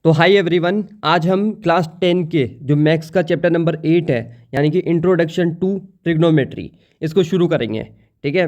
तो hi everyone, आज हम क्लास 10 के जो मैथ्स का चैप्टर नंबर 8 है यानी कि इंट्रोडक्शन टू ट्रिग्नोमेट्री इसको शुरू करेंगे। ठीक है।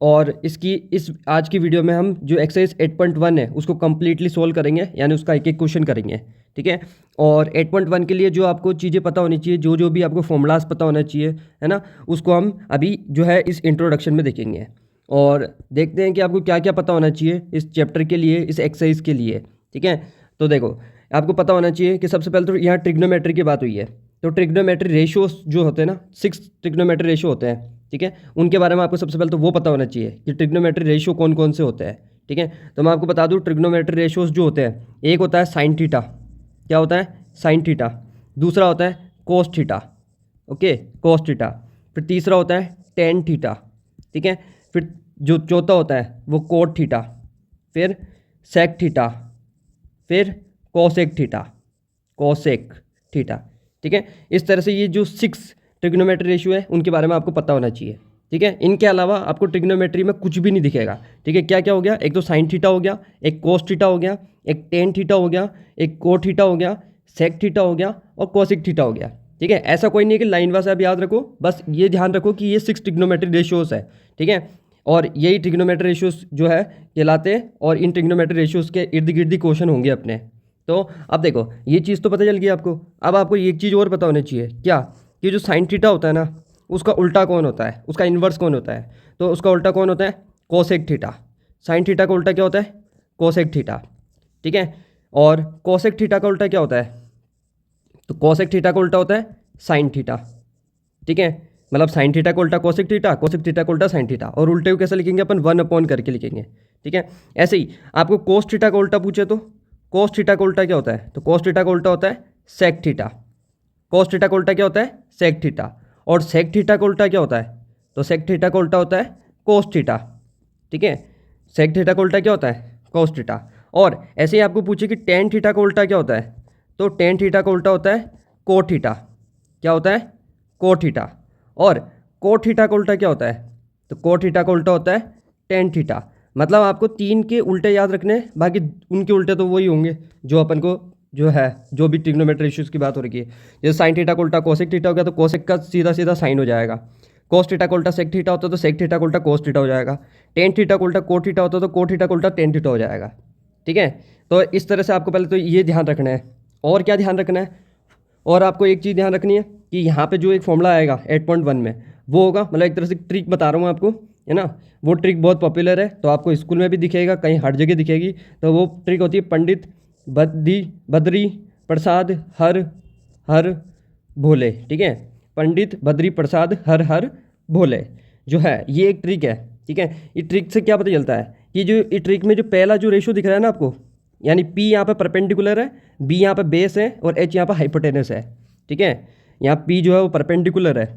और इस आज की वीडियो में हम जो एक्सरसाइज 8.1 है उसको कम्प्लीटली सोल्व करेंगे, यानी उसका एक एक क्वेश्चन करेंगे। ठीक है। और 8.1 के लिए जो आपको चीज़ें पता होनी चाहिए, जो भी आपको फॉर्मूलाज पता होना चाहिए, है ना, उसको हम अभी जो है इस इंट्रोडक्शन में देखेंगे और देखते हैं कि आपको क्या क्या पता होना चाहिए इस चैप्टर के लिए, इस एक्सरसाइज के लिए। ठीक है। तो देखो, आपको पता होना चाहिए कि सबसे पहले तो यहाँ ट्रिग्नोमेट्री की बात हुई है, तो ट्रिग्नोमेट्री रेशियोज जो होते हैं ना, 6 ट्रिग्नोमेट्री रेशियो होते हैं। ठीक है। उनके बारे में आपको सबसे पहले तो वो पता होना चाहिए कि ट्रिग्नोमेट्री रेशियो कौन कौन से होते हैं। ठीक है। तो मैं आपको बता दूँ, ट्रिग्नोमेट्री रेशियोज जो होते हैं, एक होता है साइन थीटा। क्या होता है? Sine theta. दूसरा होता है cos theta. Okay, cos theta. फिर तीसरा होता है टेन थीटा। ठीक है। फिर जो चौथा होता है वो कोट थीटा। फिर सेक थीटा। फिर कोसेक थीटा। Cosec theta. ठीक है। इस तरह से ये जो 6 ट्रिग्नोमेट्री रेशियो है उनके बारे में आपको पता होना चाहिए। ठीक है। इनके अलावा आपको ट्रिग्नोमेट्री में कुछ भी नहीं दिखेगा। ठीक है। क्या क्या हो गया? एक तो साइन थीटा हो गया, एक कोस थीटा हो गया, एक टेन थीटा हो गया, एक कोट थीटा हो गया, सेक थीटा हो गया और कोसेक थीटा हो गया। ठीक है। ऐसा कोई नहीं है कि लाइन वाइज आप याद रखो, बस ये ध्यान रखो कि ये 6 ट्रिग्नोमेट्री रेशियोज है। ठीक है। और यही ट्रिग्नोमेट्री रेशियोज जो है कहलाते हैं और इन ट्रिग्नोमेट्री रेशियोज के इर्द गिर्द क्वेश्चन होंगे अपने। तो अब देखो, ये चीज़ तो पता चल गई आपको। अब आपको एक चीज़ और पता होनी चाहिए, क्या? कि जो साइन थीटा होता है ना, उसका उल्टा कौन होता है, उसका इन्वर्स कौन होता है? तो उसका उल्टा कौन होता है? Cosec theta. साइन थीटा का उल्टा क्या होता है? Cosec theta. ठीक है। और कोसेक थीटा का उल्टा क्या होता है? तो कोसेक थीटा का उल्टा होता है साइन थीटा। ठीक है। मतलब साइन थीटा का उल्टा कोसेक थीटा, कोसेक थीटा का उल्टा साइन थीटा, और उल्टे को कैसे लिखेंगे अपन? 1 करके लिखेंगे। ठीक है। ऐसे ही आपको कोस थीटा का उल्टा पूछे तो कोस थीटा का उल्टा क्या होता है? तो कोस थीटा का उल्टा होता है सेक थीटा। कोस थीटा का उल्टा क्या होता है? Sec theta. और सेक थीटा का उल्टा क्या होता है? तो सेक थीटा का उल्टा होता है कोस थीटा। ठीक है। सेक थीटा का उल्टा क्या होता है? Cos theta. और ऐसे ही आपको पूछे कि टेन थीटा का उल्टा क्या होता है? तो टेन थीटा का उल्टा होता है कोट थीटा। क्या होता है? Cot theta. और कोट थीटा का उल्टा क्या होता है? तो कोट थीटा का उल्टा होता है टेन थीटा। मतलब आपको 3 के उल्टे याद रखने हैं, बाकी उनके उल्टे तो वही होंगे जो अपन को जो है, जो भी ट्रिग्नोमेट्री रेशियोज की बात हो रही है। जैसे साइन थीटा का उल्टा कोसेक थीटा हो गया तो कोसेक का सीधा सीधा साइन हो जाएगा। कोस थीटा का उल्टा सेक थीटा होता तो सेक थीटा का उल्टा कोस थीटा हो जाएगा। टेन थीटा का उल्टा कोट थीटा होता तो कोट थीटा का उल्टा टेन थीटा हो जाएगा। ठीक है। तो इस तरह से आपको पहले तो ये ध्यान रखना है। और क्या ध्यान रखना है? और आपको एक चीज़ ध्यान रखनी है कि यहाँ पे जो एक फॉर्मूला आएगा 8.1 में, वो होगा, मतलब एक तरह से ट्रिक बता रहा हूँ आपको, है ना। वो ट्रिक बहुत पॉपुलर है, तो आपको स्कूल में भी दिखेगा, कहीं हर जगह दिखेगी। तो वो ट्रिक होती है पंडित बद्री प्रसाद हर हर भोले। ठीक है। पंडित बद्री प्रसाद हर हर भोले जो है, ये एक ट्रिक है। ठीक है। ये ट्रिक से क्या पता चलता है कि जो ये ट्रिक में जो पहला जो रेशो दिख रहा है ना आपको, यानी P यहाँ पे परपेंडिकुलर है, B यहाँ पे बेस है और H यहाँ पे हाइपोटेनस है। ठीक है। यहाँ P जो है वो परपेंडिकुलर है,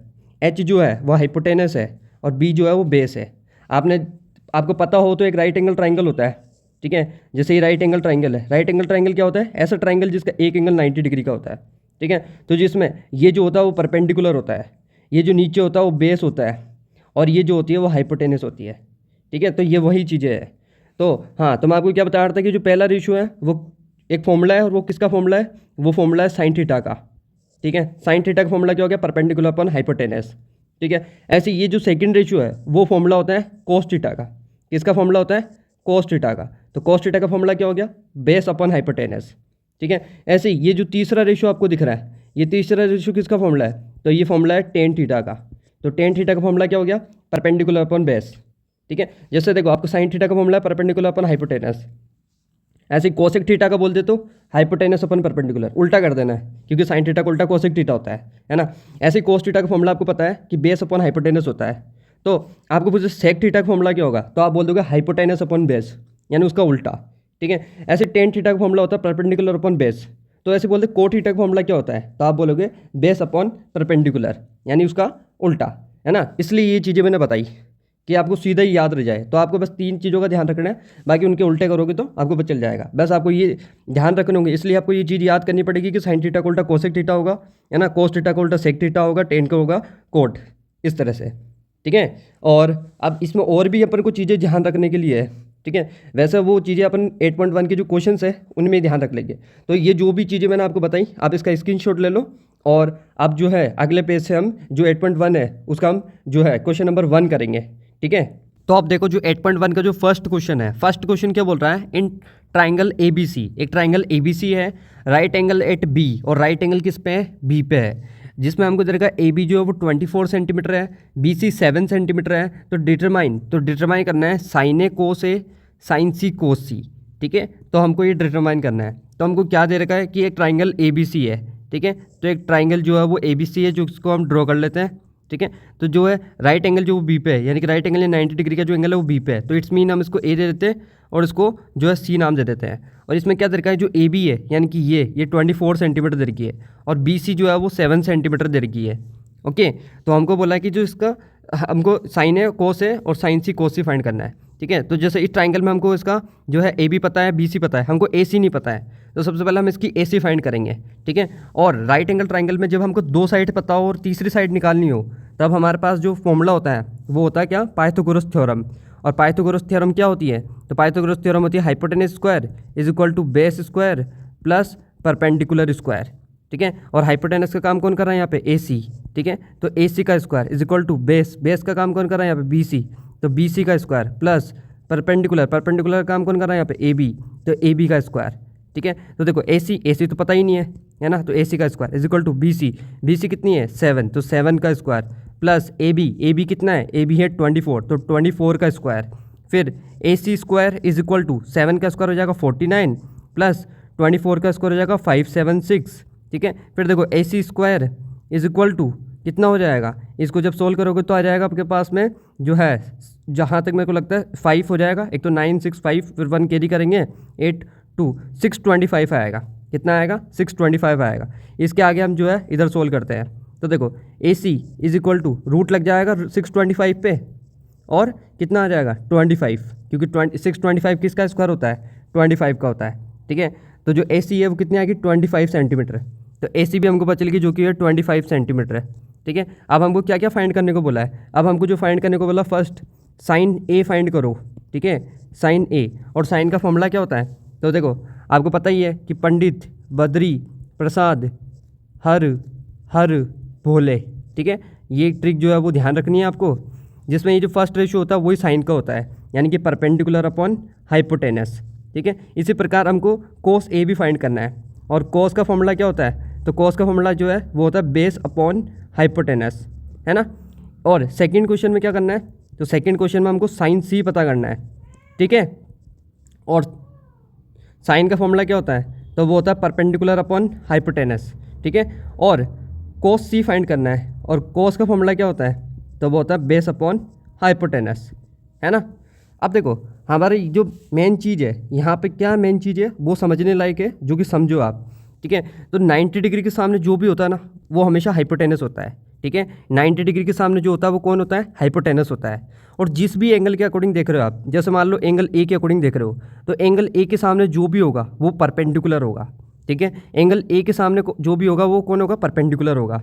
H जो है वो हाइपोटेनस है और B जो है वो बेस है। आपको पता हो तो एक राइट एंगल ट्राइंगल होता है। ठीक है। जैसे ये राइट एंगल ट्राइंगल है। राइट एंगल ट्राइंगल क्या होता है? ऐसा ट्राइंगल जिसका एक एंगल 90 डिग्री का होता है। ठीक है। तो जिसमें ये जो होता है वो परपेंडिकुलर होता है, ये जो नीचे होता है वो बेस होता है, और ये जो होती है वो हाइपोटेनस होती है। ठीक है। तो ये वही चीज़ें हैं। तो हाँ, तो मैं आपको क्या बता रहा था कि जो पहला रेशियो है वो एक फॉर्मूला है, और वो किसका फॉर्मूला है? वो फॉर्मूला है साइन थीटा का। ठीक है। साइन थीटा का फॉर्मूला क्या हो गया? Perpendicular upon hypotenuse. ठीक है। ऐसे ये जो सेकंड रेशियो है वो फॉर्मूला होता है कोस थीटा का। किसका फॉर्मूला होता है? कोस थीटा का। तो कोस थीटा का फॉर्मूला क्या हो गया? Base upon hypotenuse. ठीक है। ऐसे ये जो तीसरा रेशियो आपको दिख रहा है, ये तीसरा रेशियो किसका फॉर्मूला है? तो ये फॉर्मूला है टेन थीटा का। तो टेन थीटा का फॉर्मूला क्या हो गया? Perpendicular upon base. ठीक है। जैसे देखो, आपको साइन थीटा का फॉर्मूला है परपेंडिकुलर अपन हाइपोटेनस। ऐसे कोसेक थीटा का बोल दे तो हाइपोटेनस अपन परपेंडिकुलर, उल्टा कर देना है, क्योंकि साइन थीटा का उल्टा कोसेक थीटा होता है ना। ऐसे कोस थीटा का फॉर्मूला आपको पता है कि बेस अपन हाइपोटेनस होता है। तो आपको पूछे सेक थीटा का फॉर्मूला क्या होगा, तो आप बोल दोगे हाइपोटेनस अपन बेस, यानी उसका उल्टा। ठीक है। ऐसे टेन थीटा का फॉर्मूला होता है परपेंडिकुलर अपन बेस। तो ऐसे बोलते कोट थीटा का फॉर्मूला क्या होता है, तो आप बोलोगे बेस अपॉन परपेंडिकुलर, यानी उसका उल्टा, है ना। इसलिए ये चीज़ें मैंने बताई कि आपको सीधा ही याद रह जाए। तो आपको बस 3 चीज़ों का ध्यान रखना है, बाकी उनके उल्टे करोगे तो आपको पता चल जाएगा। बस आपको ये ध्यान रखने होंगे, इसलिए आपको ये चीज़ याद करनी पड़ेगी कि साइन थीटा का उल्टा कोसेक थीटा होगा, है ना। कोस थीटा का उल्टा सेक थीटा होगा, टेन का होगा कोट, इस तरह से। ठीक है। और अब इसमें और भी अपन को चीज़ें ध्यान रखने के लिए है। ठीक है। वैसे वो चीज़ें अपन 8.1 के जो क्वेश्चंस है उनमें ध्यान रख लेंगे। तो ये जो भी चीज़ें मैंने आपको बताई आप इसका स्क्रीनशॉट ले लो और अब जो है अगले पेज से हम जो 8.1 है उसका हम जो है क्वेश्चन नंबर 1 करेंगे। ठीक है, तो आप देखो जो 8.1 का जो फर्स्ट क्वेश्चन है, फर्स्ट क्वेश्चन क्या बोल रहा है, इन ट्राइंगल ABC, एक ट्राइंगल ABC है, राइट एंगल एट B और राइट एंगल किस पे है, B पे है, जिसमें हमको दे रखा है AB जो है वो 24 सेंटीमीटर है, BC 7 सेंटीमीटर है। तो डिटरमाइन करना है sign A cos A sine सी कोस सी। ठीक है, तो हमको ये डिटरमाइन करना है। तो हमको क्या दे रखा है कि एक ट्राइंगल ABC है। ठीक है, तो एक ट्राइंगल जो है वो ABC है, जो इसको हम ड्रॉ कर लेते हैं। ठीक है, तो जो है राइट एंगल जो वो बी पे है, यानी कि राइट एंगल 90 डिग्री का जो एंगल है वो बी पे है, तो इट्स मीन हम इसको ए दे देते हैं और इसको जो है सी नाम दे देते हैं। और इसमें क्या दे रखा है, जो ए बी है यानी कि ये 24 सेंटीमीटर दे रखी है और बी सी जो है वो 7 सेंटीमीटर दे रखी है। ओके, तो हमको बोला है कि जो इसका हमको साइन है कोस है और साइन सी कोस सी फाइंड करना है। ठीक है, तो जैसे इस ट्राइंगल में हमको इसका जो है ए बी पता है, बी सी पता है, हमको ए सी नहीं पता है, तो सबसे पहले हम इसकी ए सी फाइंड करेंगे। ठीक है, और राइट एंगल ट्राइंगल में जब हमको दो साइड पता हो और तीसरी साइड निकालनी हो तब हमारे पास जो फॉर्मूला होता है वो होता है क्या, पाइथागोरस थ्योरम। और पाइथागोरस थ्योरम क्या होती है, तो पाइथागोरस थ्योरम होती है hypotenuse square is equal to base square plus perpendicular square. ठीक है, और हाइपोटेनस का काम कौन कर रहा है यहाँ पे, ए सी। ठीक है, तो ए सी का square is equal to base का काम कौन कर रहा है यहाँ पे, बी सी, तो बी सी का स्क्वायर प्लस परपेंडिकुलर का काम कौन कर रहा है यहाँ पे, ए बी, तो ए बी का स्क्वायर। ठीक है, तो देखो ए सी तो पता ही नहीं है ना, तो ए सी का square is equal to B C कितनी है 7, तो 7 का स्क्वायर प्लस ए बी कितना है, ए बी है 24, तो 24 का स्क्वायर, फिर ए सी स्क्वायर इज इक्वल टू 7 का स्क्वायर हो जाएगा 49 प्लस 24 का स्क्वायर हो जाएगा 576। ठीक है, फिर देखो ए सी स्क्वायर इज इक्वल टू कितना हो जाएगा, इसको जब सोल्व करोगे तो आ जाएगा आपके पास में जो है, जहाँ तक मेरे को लगता है 5 हो जाएगा, एक तो 9 6 5 फिर 1 कैरी करेंगे 8 2 625 आएगा। कितना आएगा, 625 आएगा। इसके आगे हम जो है इधर सोल्व करते हैं, तो देखो ए सी इज इक्वल टू रूट लग जाएगा 625 पे और कितना आ जाएगा 25, क्योंकि 625 किसका स्क्वायर होता है, 25 का होता है। ठीक है, तो जो ए सी है वो कितनी आएगी 25 सेंटीमीटर, तो ए सी भी हमको पता चलेगी जो कि है 25 सेंटीमीटर है। ठीक है, अब हमको क्या क्या फाइंड करने को बोला है, अब हमको जो फाइंड करने को बोला फर्स्ट साइन ए फाइंड करो। ठीक है, साइन ए, और साइन का फॉर्मूला क्या होता है, तो देखो आपको पता ही है कि पंडित बद्री प्रसाद हर भोले। ठीक है, ये ट्रिक जो है वो ध्यान रखनी है आपको, जिसमें ये जो फर्स्ट रेशियो होता है वही साइन का होता है, यानी कि परपेंडिकुलर अपॉन हाइपोटेनस। ठीक है, इसी प्रकार हमको कोस ए भी फाइंड करना है, और कोस का फॉर्मूला क्या होता है, तो कोस का फॉर्मूला जो है वो होता है बेस अपॉन हाइपोटेनस, है ना। और सेकंड क्वेश्चन में क्या करना है, तो सेकंड क्वेश्चन में हमको साइन सी पता करना है। ठीक है, और साइन का फॉर्मूला क्या होता है, तो वो होता है परपेंडिकुलर अपॉन हाइपोटेनस। ठीक है, और कोस सी फाइंड करना है, और कोस का फॉर्मूला क्या होता है, तो वो होता है बेस अपॉन हाइपोटेनस, है ना। अब देखो हमारी जो मेन चीज़ है यहाँ पे, क्या मेन चीज़ है वो समझने लायक है, जो कि समझो आप। ठीक है, तो 90 डिग्री के सामने जो भी होता है ना वो हमेशा हाइपोटेनस होता है। ठीक है, 90 डिग्री के सामने जो होता है वो कौन होता है, हाइपोटेनस होता है। और जिस भी एंगल के अकॉर्डिंग देख रहे हो आप, जैसे मान लो एंगल ए के अकॉर्डिंग देख रहे हो, तो एंगल ए के सामने जो भी होगा वो परपेंडिकुलर होगा। ठीक है, एंगल ए के सामने जो भी होगा वो कौन होगा, परपेंडिकुलर होगा।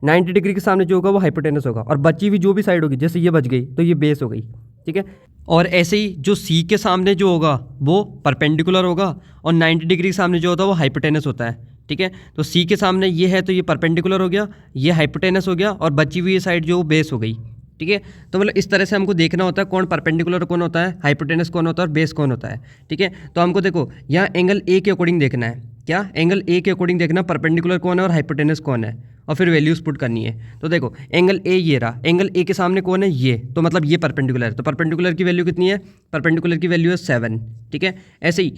90 डिग्री के सामने जो होगा वो हाइपोटेनस होगा, और बची हुई जो भी साइड होगी, जैसे ये बच गई तो ये बेस हो गई। ठीक है, और ऐसे ही जो सी के सामने जो होगा वो परपेंडिकुलर होगा, और 90 डिग्री के सामने जो होता है वो हाइपोटेनस होता है। ठीक है, तो सी के सामने ये है तो ये परपेंडिकुलर हो गया, ये हाइपोटेनस हो गया, और बची हुई साइड जो बेस हो गई। ठीक है, तो मतलब इस तरह से हमको देखना होता है कौन परपेंडिकुलर कौन होता है, हाइपोटेनस कौन होता है और बेस कौन होता है। ठीक है, तो हमको देखो यहाँ एंगल ए के अकॉर्डिंग देखना है, क्या एंगल ए के अकॉर्डिंग देखना परपेंडिकुलर कौन है और हाइपोटेनस कौन है, और फिर वैल्यूज पुट करनी है। तो देखो एंगल ए ये रहा, एंगल ए के सामने कौन है, ये, तो मतलब ये परपेंडिकुलर है, तो परपेंडिकुलर की वैल्यू कितनी है, परपेंडिकुलर की वैल्यू है 7। ठीक है, ऐसे ही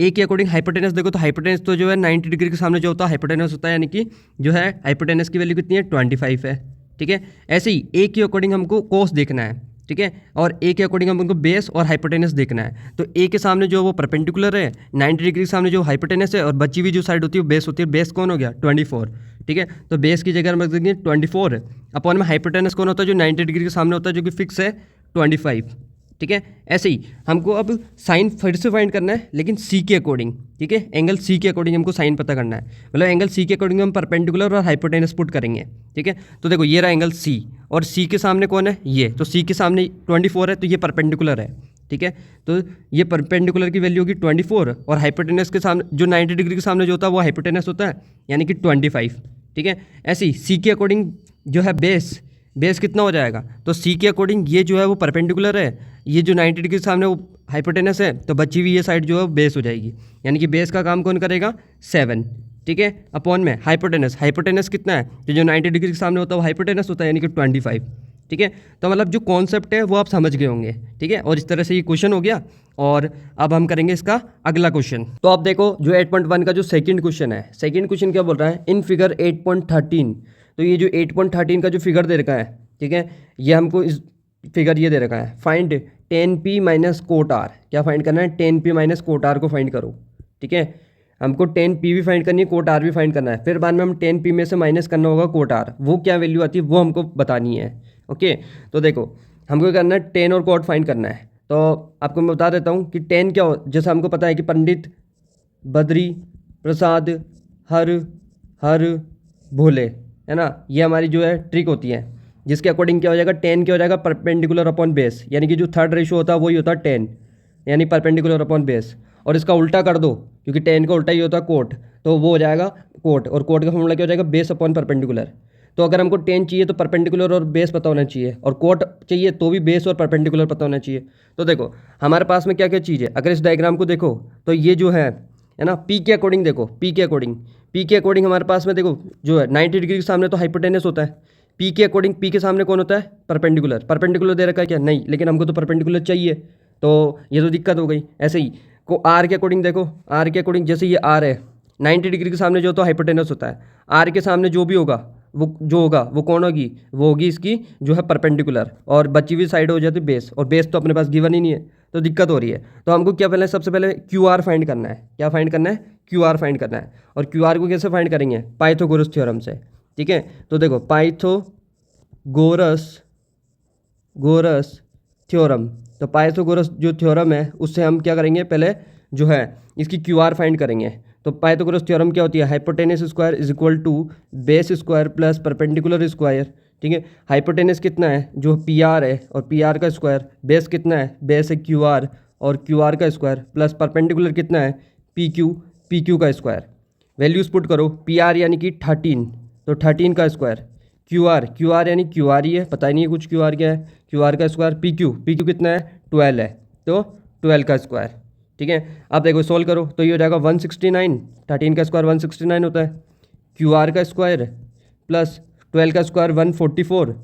ए के अकॉर्डिंग हाइपोटेनस देखो, तो हाइपोटेनस तो जो है 90 डिग्री के सामने जो होता है हाइपोटेनस होता है, यानी कि जो है हाइपोटेनस की वैल्यू कितनी है 25 है। ठीक है, ऐसे ही ए के अकॉर्डिंग हमको कोस देखना है। ठीक है, और ए के अकॉर्डिंग हमको बेस और हाइपोटेनस देखना है। तो ए के सामने जो वो परपेंडिकुलर है, 90 डिग्री के सामने जो हाइपोटेनस है, और बची हुई जो साइड होती है बेस होती है। बेस कौन हो गया 24। ठीक है, तो बेस की जगह हम रख देंगे 24 अपॉन में हाइपोटेनस कौन होता है, जो 90 डिग्री के सामने होता है, जो कि फिक्स है 25। ठीक है, ऐसे ही हमको अब साइन फिर से फाइंड करना है, लेकिन सी के अकॉर्डिंग। ठीक है, एंगल सी के अकॉर्डिंग हमको साइन पता करना है, मतलब एंगल सी के अकॉर्डिंग हम परपेंडिकुलर और हाइपोटेनस पुट करेंगे। ठीक है, तो देखो ये रहा एंगल सी, और सी के सामने कौन है, ये, तो सी के सामने 24 है तो ये परपेंडिकुलर है। ठीक है। तो ये परपेंडिकुलर की वैल्यू होगी 24 और हाइपोटेनस के सामने जो 90 डिग्री के सामने जो होता है वो हाइपोटेनस होता है, यानी कि 25, ठीक है। ऐसे ही सी के अकॉर्डिंग जो है बेस कितना हो जाएगा, तो सी के अकॉर्डिंग ये जो है वो परपेंडिकुलर है, ये जो 90 डिग्री के सामने वो हाइपोटेनस है, तो बची हुई ये साइड जो है बेस हो जाएगी, यानी कि बेस का काम कौन करेगा 7, ठीक है, अपॉन में हाइपोटेनस कितना है, तो जो 90 डिग्री के सामने होता है वो हाइपोटेनस होता है, यानी कि 25, ठीक है। तो मतलब जो कॉन्सेप्ट है वो आप समझ गए होंगे, ठीक है। और इस तरह से ये क्वेश्चन हो गया। और अब हम करेंगे इसका अगला क्वेश्चन। तो आप देखो जो 8.1 का जो सेकंड क्वेश्चन है, सेकंड क्वेश्चन क्या बोल रहा है, इन फिगर 8.13, तो ये जो 8.13 का जो फिगर दे रखा है, ठीक है, ये हमको इस फिगर ये दे रखा है, find tan p minus cot R, क्या फाइंड करना है, tan p minus cot R को फाइंड करो, ठीक है। हमको tan p भी फाइंड करनी है, कोट आर भी फाइंड करना है, फिर बाद में हम tan p में से माइनस करना होगा कोट आर, वो क्या वैल्यू आती है वो हमको बतानी है, ओके। तो देखो हमको करना है tan और कोट फाइंड करना है। तो आपको मैं बता देता हूँ कि tan क्या हो, जैसे हमको पता है कि पंडित, बद्री, प्रसाद, हर भोले, है ना, ये हमारी जो है ट्रिक होती है, जिसके अकॉर्डिंग क्या हो जाएगा, tan क्या हो जाएगा परपेंडिकुलर अपॉन बेस, यानी कि जो थर्ड रेशो होता है वही होता है tan, यानी परपेंडिकुलर अपॉन बेस। और इसका उल्टा कर दो, क्योंकि tan का उल्टा ही होता है कोट, तो वो हो जाएगा कोट, और कोट का फॉर्मूला क्या हो जाएगा, बेस अपॉन परपेंडिकुलर। तो अगर हमको tan चाहिए तो परपेंडिकुलर और बेस पता होना चाहिए, और कोट चाहिए तो भी बेस और परपेंडिकुलर पता होना चाहिए। तो देखो हमारे पास में क्या क्या चीज़ है, अगर इस डायग्राम को देखो तो ये जो है ना, पी के अकॉर्डिंग देखो, पी के अकॉर्डिंग हमारे पास में देखो जो है 90 डिग्री के सामने तो हाइपोटेनस होता है, पी के अकॉर्डिंग पी के सामने कौन होता है, परपेंडिकुलर दे रखा है क्या, नहीं, लेकिन हमको तो परपेंडिकुलर चाहिए, तो ये तो दिक्कत हो गई। ऐसे ही को आर के अकॉर्डिंग देखो, आर के अकॉर्डिंग जैसे ये आर है 90 डिग्री के सामने जो तो हाइपोटेनस होता है, आर के सामने जो भी होगा वो कौन होगी, वो होगी इसकी जो है परपेंडिकुलर, और बची हुई साइड हो जाती है बेस, और बेस तो अपने पास गिवन ही नहीं है, तो दिक्कत हो रही है। तो हमको क्या पहले सबसे पहले क्यू आर फाइंड करना है, क्या फाइंड करना है, क्यू आर फाइंड करना है। और क्यू आर को कैसे फाइंड करेंगे, पाइथागोरस थ्योरम से, ठीक है। तो देखो पाइथागोरस थ्योरम, तो पाइथागोरस जो थ्योरम है उससे हम क्या करेंगे, पहले जो है इसकी क्यू आर फाइंड करेंगे। तो पाइथागोरस थ्योरम क्या होती है, hypotenuse square is equal to base square plus perpendicular square, ठीक है। हाइपोटेनस कितना है, जो पी आर है, और पी आर का स्क्वायर, बेस कितना है, बेस है क्यू आर और क्यू आर का स्क्वायर, प्लस परपेंडिकुलर कितना है, पी क्यू का स्क्वायर। वैल्यूज पुट करो, पी आर यानी कि 13, तो 13 का स्क्वायर, क्यू आर यानी क्यू आर ही है, पता ही नहीं है कुछ क्यू आर क्या है, क्यू आर का स्क्वायर, पी क्यू कितना है 12 है, तो 12 का स्क्वायर, ठीक है। अब देखो सोल्व करो तो ये हो जाएगा 169, 13 का स्क्वायर 169 होता है, क्यू आर का स्क्वायर प्लस 12 का स्क्वायर 144,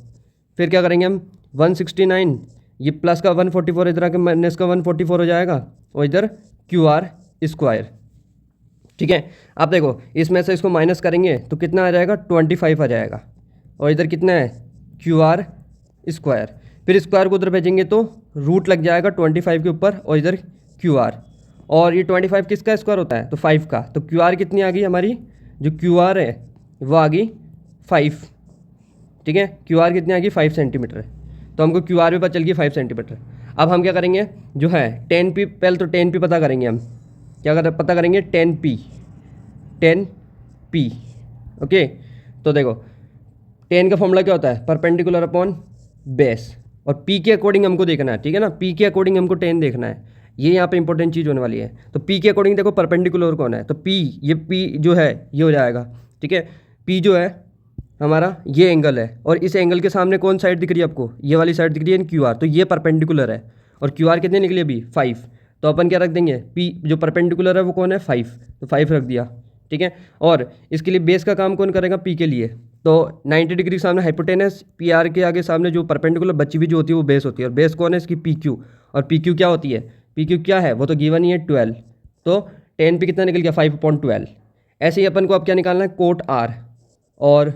फिर क्या करेंगे हम 169, ये प्लस का 144 इधर आके माइनस का 144 हो जाएगा, और इधर क्यू आर स्क्वायर, ठीक है। अब देखो इसमें से इसको माइनस करेंगे तो कितना आ जाएगा 25 आ जाएगा, और इधर कितना है क्यू आर स्क्वायर, फिर स्क्वायर को उधर भेजेंगे तो रूट लग जाएगा 25 के ऊपर, और इधर क्यू आर, और ये 25 किसका स्क्वायर होता है, तो 5 का, तो क्यू आर कितनी आ गई हमारी, जो क्यू आर है वो आ गई 5, ठीक है। क्यू आर कितनी आ गई 5 सेंटीमीटर, तो हमको क्यू आर भी पता चल गई 5 सेंटीमीटर। अब हम क्या करेंगे, जो है tan p, पहले तो tan p पता करेंगे हम, पता करेंगे tan p, ओके। तो देखो tan का फॉर्मूला क्या होता है, परपेंडिकुलर अपॉन बेस, और p के अकॉर्डिंग हमको देखना है, ठीक है ना, p के अकॉर्डिंग हमको tan देखना है, ये यहाँ पे इंपॉर्टेंट चीज़ होने वाली है। तो p के अकॉर्डिंग देखो परपेंडिकुलर कौन है, तो p जो है ये हो जाएगा, ठीक है। p जो है हमारा ये एंगल है, और इस एंगल के सामने कौन साइड दिख रही है आपको, ये वाली साइड दिख रही है क्यू आर, तो ये परपेंडिकुलर है, और क्यू आर कितने निकली अभी 5, तो अपन क्या रख देंगे, p जो परपेंडिकुलर है वो कौन है 5, तो 5 रख दिया, ठीक है। और इसके लिए बेस का काम कौन करेगा, p के लिए, तो 90 डिग्री के सामने हाइपोटेनस, पी आर के आगे सामने जो परपेंडिकुलर बची हुई जो होती है वो बेस होती है, और बेस कौन है इसकी पी क्यू, और पी क्यू क्या होती है, पी क्यू क्या है वो तो गिवन ही है 12, तो tan p कितना निकल गया 5/12। ऐसे ही अपन को अब क्या निकालना है, कोट आर, और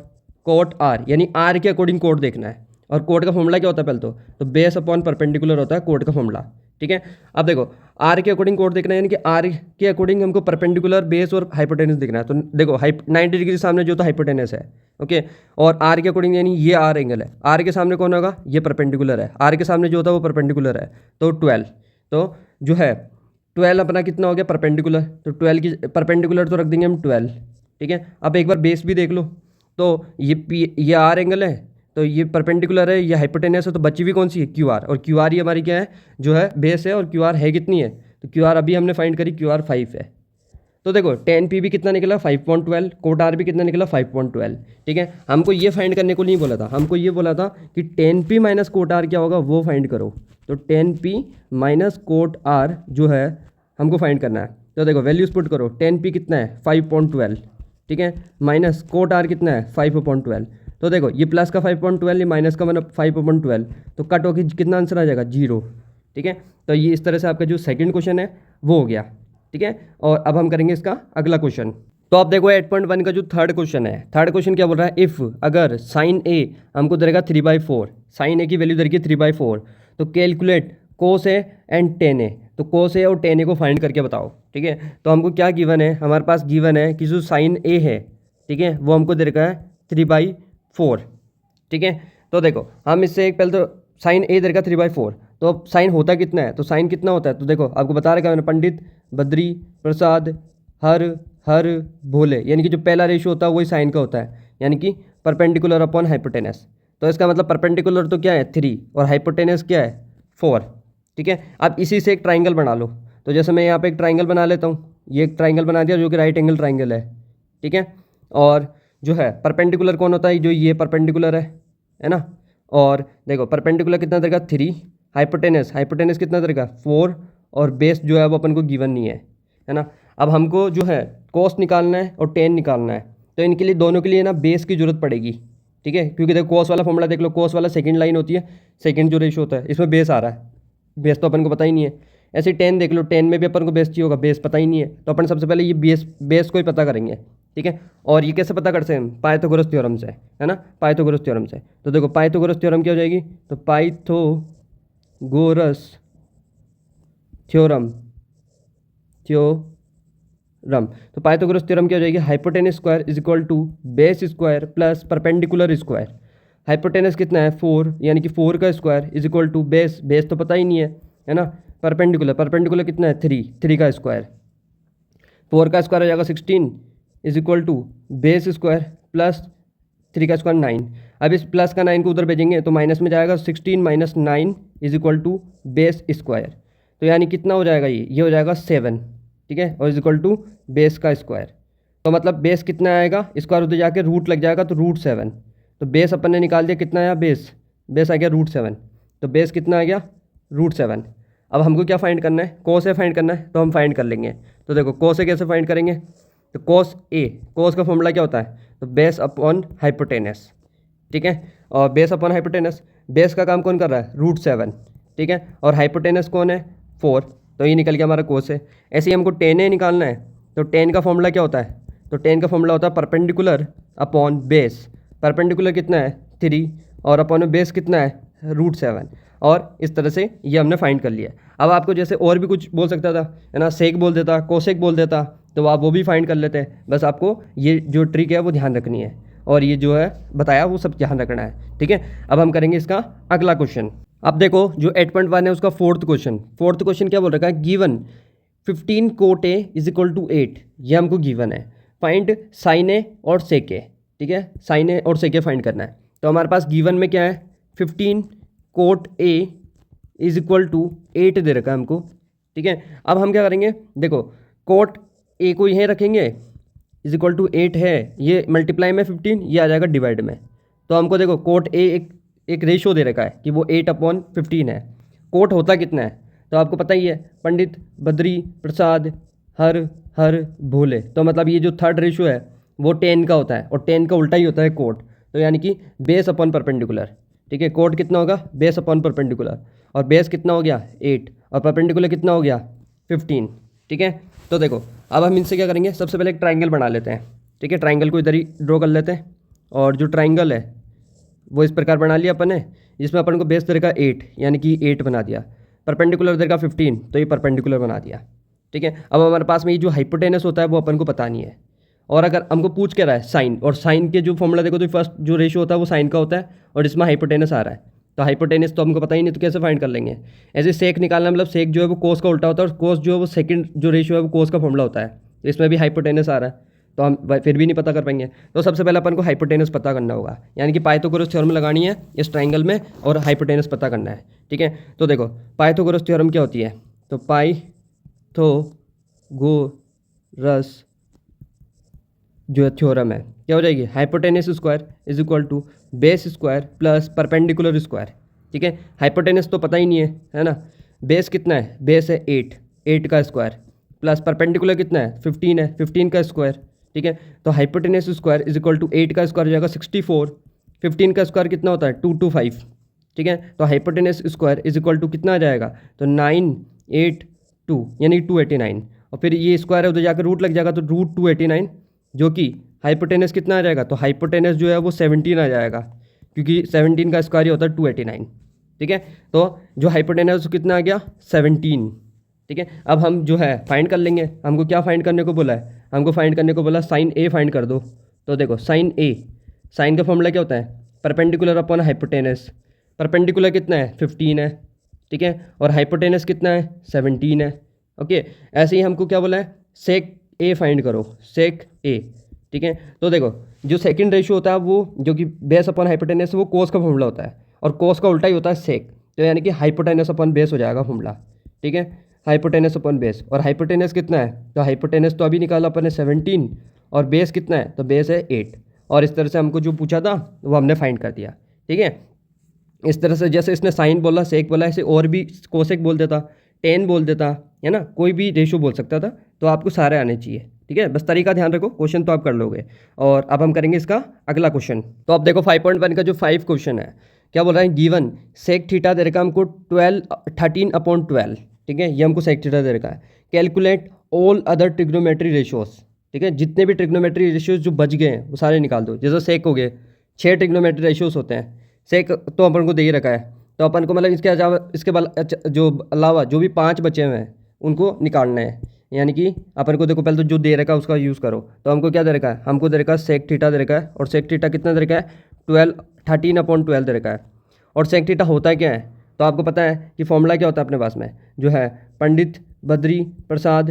कोट आर यानी आर के अकॉर्डिंग कोट देखना है, और कोट का फॉर्मूला क्या होता है पहले तो बेस अपॉन परपेंडिकुलर होता है कोट का फॉर्मूला, ठीक है। अब देखो आर के अकॉर्डिंग कोट देखना है, यानी कि आर के अकॉर्डिंग हमको परपेंडिकुलर, बेस और हाइपोटेनस देखना है। तो देखो 90 डिग्री के सामने जो तो हाइपोटेनस है, ओके, और आर के अकॉर्डिंग यानी ये आर एंगल है, आर के सामने कौन होगा, ये परपेंडिकुलर है, आर के सामने जो होता है वो परपेंडिकुलर है, तो 12, तो जो है 12 अपना कितना हो गया परपेंडिकुलर, तो 12 की परपेंडिकुलर तो रख देंगे हम 12, ठीक है। अब एक बार बेस भी देख लो, तो ये आर एंगल है, तो ये परपेंडिकुलर है, ये हाइपोटेनस है, तो बची भी कौन सी है, क्यू आर। और क्यू आर ही हमारी क्या है, जो है बेस है, और क्यू आर है कितनी है, तो क्यू आर अभी हमने फाइंड करी, क्यू आर 5 है। तो देखो टेन पी भी कितना निकला 5.12, कोट आर भी कितना निकला 5.12। ठीक है, हमको ये फाइंड करने को नहीं बोला था, हमको ये बोला था कि tan P minus cot R क्या होगा वो फाइंड करो। तो tan P minus cot R जो है हमको फाइंड करना है। तो देखो वैल्यूज पुट करो, टेन पी कितना है 5.12, ठीक है, माइनस कोट आर कितना है 5.12। तो देखो ये प्लस का 5.12, ये माइनस का मतलब 5.12, तो कट होकर कितना आंसर आ जाएगा 0। ठीक है, तो ये इस तरह से आपका जो सेकंड क्वेश्चन है वो हो गया। ठीक है, और अब हम करेंगे इसका अगला क्वेश्चन। तो आप देखो 8.1 का जो थर्ड क्वेश्चन है, थर्ड क्वेश्चन क्या बोल रहा है, इफ़ अगर साइन ए हमको देगा 3/4, साइन ए की वैल्यू देगी 3/4, तो calculate cos A and tan A. तो कोस ए और टेन ए को फाइंड करके बताओ। ठीक है, तो हमको क्या गिवन है, हमारे पास गिवन है कि जो साइन ए है, ठीक है, वो हमको दे रखा है 3/4। ठीक है, तो देखो हम इससे एक पहले तो साइन ए दे रखा 3/4, तो अब साइन होता कितना है, तो साइन कितना होता है, तो देखो आपको बता रखा है मैंने, पंडित, बद्री, प्रसाद, हर, हर, भोले, यानी कि जो पहला रेशियो होता है वही साइन का होता है, यानी कि परपेंडिकुलर अपॉन हाइपोटेनस। तो इसका मतलब परपेंडिकुलर तो क्या है 3 और हाइपोटेनस क्या है 4। ठीक है, अब इसी से एक ट्राइंगल बना लो। तो जैसे मैं यहाँ पे एक ट्राइंगल बना लेता हूँ, ये एक ट्राइंगल बना दिया जो कि राइट एंगल ट्राइंगल है। ठीक है, और जो है परपेंडिकुलर कौन होता है, जो ये परपेंडिकुलर है ना। और देखो परपेंडिकुलर कितना देगा 3, हाइपोटेनस, हाइपोटेनस कितना देगा 4, और बेस जो है वो अपन को गिवन नहीं है ना। अब हमको जो है कोस निकालना है और टेन निकालना है, तो इनके लिए दोनों के लिए ना बेस की जरूरत पड़ेगी। ठीक है, क्योंकि देखो कोस वाला फॉर्मूला देख लो, कोस वाला सेकंड लाइन होती है, सेकंड जो रेशियो होता है इसमें बेस आ रहा है, बेस तो अपन को पता ही नहीं है। ऐसे टेन देख लो, टेन में भी अपन को बेस चाहिए होगा, बेस पता ही नहीं है, तो अपन सबसे पहले ये बेस को ही पता करेंगे। ठीक है, और ये कैसे पता करते हैं हम, पाइथागोरस थ्योरम से, है ना, पाइथागोरस थ्योरम से। तो देखो पाइथागोरस थ्योरम क्या हो जाएगी, तो पाइथागोरस थ्योरम, तो पाइथागोरस थ्योरम क्या हो जाएगी, hypotenuse square is equal to base square plus perpendicular square. Hypotenuse कितना है 4, यानी कि 4 का square is equal to base, base तो पता ही नहीं है ना, परपेंडिकुलर, परपेंडिकुलर कितना है 3 का स्क्वायर, 4 का स्क्वायर हो जाएगा 16 is equal to base square plus 3 का स्क्वायर 9। अब इस प्लस का 9 को उधर भेजेंगे तो माइनस में जाएगा, 16 minus 9 is equal to base square. तो यानी कितना हो जाएगा, ये हो जाएगा 7। ठीक है, और इज इक्वल टू बेस का स्क्वायर। तो मतलब बेस कितना आएगा, स्क्वायर उधर जाके रूट लग जाएगा, तो √7। तो बेस अपन ने निकाल दिया, कितना आया बेस आ गया √7। तो बेस कितना आ गया √7। अब हमको क्या फाइंड करना है, कोस ए फाइंड करना है, तो हम फाइंड कर लेंगे। तो देखो कोस ए कैसे फाइंड करेंगे, तो कोस ए, कोस का फॉर्मूला क्या होता है, तो बेस अपॉन हाइपोटेनस। ठीक है, और बेस अपॉन हाइपोटेनस, बेस का काम कौन कर रहा है √7। ठीक है, और हाइपोटेनस कौन है 4, तो ये निकल गया हमारा कोस है। ऐसे ही हमको टेन ए निकालना है, तो टेन का फॉर्मूला क्या होता है, तो टेन का फॉर्मूला होता है परपेंडिकुलर अपॉन बेस। परपेंडिकुलर कितना है 3, और अपॉन बेस कितना है √7, और इस तरह से ये हमने फाइंड कर लिया। अब आपको जैसे और भी कुछ बोल सकता था, है ना, सेक बोल देता, कोसेक बोल देता, तो आप वो भी फाइंड कर लेते हैं। बस आपको ये जो ट्रिक है वो ध्यान रखनी है, और ये जो है बताया वो सब ध्यान रखना है। ठीक है, अब हम करेंगे इसका अगला क्वेश्चन। अब देखो जो 8.1 है उसका फोर्थ क्वेश्चन क्या बोल रखा है, given 15 cot A is equal to 8, ये हमको गिवन है, फाइंड साइन ए और सेक ए। ठीक है, साइन ए और सेक ए फाइंड करना है। तो हमारे पास गिवन में क्या है, 15 cot A is equal to 8 दे रखा है हमको। ठीक है, अब हम क्या करेंगे, देखो कोट ए को यहीं रखेंगे, इज इक्वल टू 8 है, ये मल्टीप्लाई में 15, ये आ जाएगा डिवाइड में। तो हमको देखो कोट ए एक रेशो दे रखा है कि वो 8/15 है। कोट होता कितना है, तो आपको पता ही है, पंडित, बद्री, प्रसाद, हर, हर, भोले। तो मतलब ये जो थर्ड रेशो है वो 10 का होता है, और 10 का उल्टा ही होता है कोट, तो यानी कि बेस अपॉन परपेंडिकुलर। ठीक है, कोट कितना होगा बेस अपॉन परपेंडिकुलर, और बेस कितना हो गया 8, और परपेंडिकुलर कितना हो गया 15। ठीक है, तो देखो अब हम इनसे क्या करेंगे, सबसे पहले एक ट्राइंगल बना लेते हैं। ठीक है, ट्राइंगल को इधर ही ड्रॉ कर लेते हैं, और जो ट्राइंगल है वो इस प्रकार बना लिया अपन ने, जिसमें अपन को बेस देगा 8, यानी कि 8 बना दिया, परपेंडिकुलर देगा 15, तो ये परपेंडिकुलर बना दिया। ठीक है, अब हमारे पास में ये जो हाइपोटेनस होता है वो अपन को पता नहीं है, और अगर हमको पूछ के रहा है साइन, और साइन के जो फॉर्मूला देखो तो फर्स्ट जो रेशियो होता है वो साइन का होता है, और इसमें हाइपोटेनस आ रहा है, तो हाइपोटेनस तो हमको पता ही नहीं, तो कैसे फाइंड कर लेंगे। ऐसे सेक निकालना, मतलब सेक जो है वो कोस का उल्टा होता है, और कोस जो है वो सेकंड जो रेशियो है वो कोस का फॉर्मूला होता है, तो इसमें भी हाइपोटेनस आ रहा है, तो हम फिर भी नहीं पता कर पाएंगे। तो सबसे पहले अपन को हाइपोटेनस पता करना होगा, यानी कि पाइथागोरस थ्योरम लगानी है इस ट्राइंगल में और हाइपोटेनस पता करना है। ठीक है, तो देखो पाइथागोरस थ्योरम क्या होती है, तो पाइथागोरस जो थ्योरम है क्या हो जाएगी, hypotenuse square is equal to base square plus perpendicular square. ठीक है, हाइपोटेनस तो पता ही नहीं है ना, बेस कितना है, बेस है 8 का स्क्वायर प्लस परपेंडिकुलर कितना है 15 है, 15 का स्क्वायर। ठीक है, तो hypotenuse square is equal to 8 का स्क्वायर हो जाएगा 64, 15 का स्क्वायर कितना होता है 225। ठीक है, तो hypotenuse square is equal to कितना आ जाएगा, तो 982 यानी 289, और फिर ये स्क्वायर है उधर जाकर रूट लग जाएगा तो रूट 289, जो कि हाइपोटेनस कितना आ जाएगा, तो हाइपोटेनस जो है वो 17 आ जाएगा, क्योंकि 17 का स्क्वायर ही होता है 289। ठीक है, तो जो हाइपोटेनस कितना आ गया 17। ठीक है, अब हम जो है फाइंड कर लेंगे, हमको क्या फाइंड करने को बोला है, हमको फाइंड करने को बोला साइन ए फाइंड कर दो। तो देखो साइन ए, साइन का फॉर्मूला क्या होता है, परपेंडिकुलर अपॉन हाइपोटेनस। परपेंडिकुलर कितना है 15 है, ठीक है, और हाइपोटेनस कितना है 17 है। ओके, ऐसे ही हमको क्या बोला है, सेक ए फाइंड करो, सेक ए। ठीक है, तो देखो जो सेकंड रेशियो होता है वो जो कि बेस अपॉन हाइपोटेनस वो कोस का फॉर्मूला होता है, और कोस का उल्टा ही होता है सेक, तो यानी कि हाइपोटेनस अपॉन बेस हो जाएगा फॉर्मूला। ठीक है, हाइपोटेनस अपॉन बेस, और हाइपोटेनस कितना है, तो हाइपोटेनस तो अभी निकाला अपन ने 17, और बेस कितना है, तो बेस है 8, और इस तरह से हमको जो पूछा था वो हमने फाइंड कर दिया। ठीक है, इस तरह से जैसे इसने साइन बोला, सेक बोला, ऐसे और भी कोसेक बोल देता, टेन बोल देता, है ना, कोई भी रेशो बोल सकता था, तो आपको सारे आने चाहिए। ठीक है, बस तरीका ध्यान रखो, क्वेश्चन तो आप कर लोगे। और अब हम करेंगे इसका अगला क्वेश्चन। तो अब देखो 5.1 का जो 5 क्वेश्चन है, क्या बोल रहा है, गिवन सेक थीटा दे रखा है हमको 13/12। ठीक है, ये हमको सेक थीटा दे रखा है। Calculate all other trigonometry ratios. ठीक है, जितने भी ट्रिग्नोमेट्री रेशियोज जो बच गए हैं वो सारे निकाल दो। जैसे सेक हो गए, 6 ट्रिग्नोमेट्री रेशियोज होते हैं, सेक तो अपन को दे ही रखा है, तो अपन को मतलब इसके अलावा जो अलावा जो भी 5 बचे हुए हैं उनको निकालना है। यानी कि अपन को देखो पहले तो जो दे रखा है उसका यूज़ करो। तो हमको क्या दे रखा है, हमको दे रखा है सेक थीटा दे रखा है, और सेक थीटा कितना दे रखा है 13/12 दे रखा है। और सेक थीटा होता क्या है, तो आपको पता है कि फॉर्मूला क्या होता है अपने पास में, जो है पंडित बद्री प्रसाद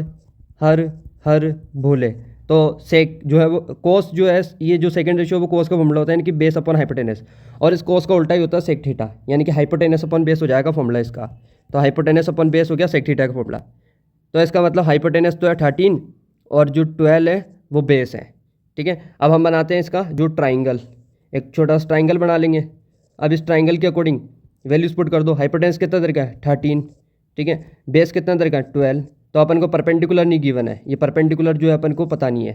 हर हर भोले। तो सेक जो है वो कोस जो है, ये जो सेकंड रेशियो वो कोस का फॉर्मूला होता है, यानी कि बेस अपॉन हाइपोटेनस, और इस कोस का उल्टा ही होता है सेक थीटा, यानी कि हाइपोटेनस अपॉन बेस हो जाएगा फॉर्मूला इसका। तो हाइपोटेनस अपॉन बेस हो गया सेक थीटा का फॉर्मूला। तो इसका मतलब हाइपोटेनस तो है 13 और जो 12 है वो बेस है। ठीक है, अब हम बनाते हैं इसका जो ट्राइंगल, एक छोटा सा ट्राइंगल बना लेंगे। अब इस ट्राइंगल के अकॉर्डिंग वैल्यूज पुट कर दो। हाइपोटेनस कितना दरका है 13, ठीक है, बेस कितना दरका है 12। तो अपन को परपेंडिकुलर नहीं गिवन है, ये परपेंडिकुलर जो है अपन को पता नहीं है।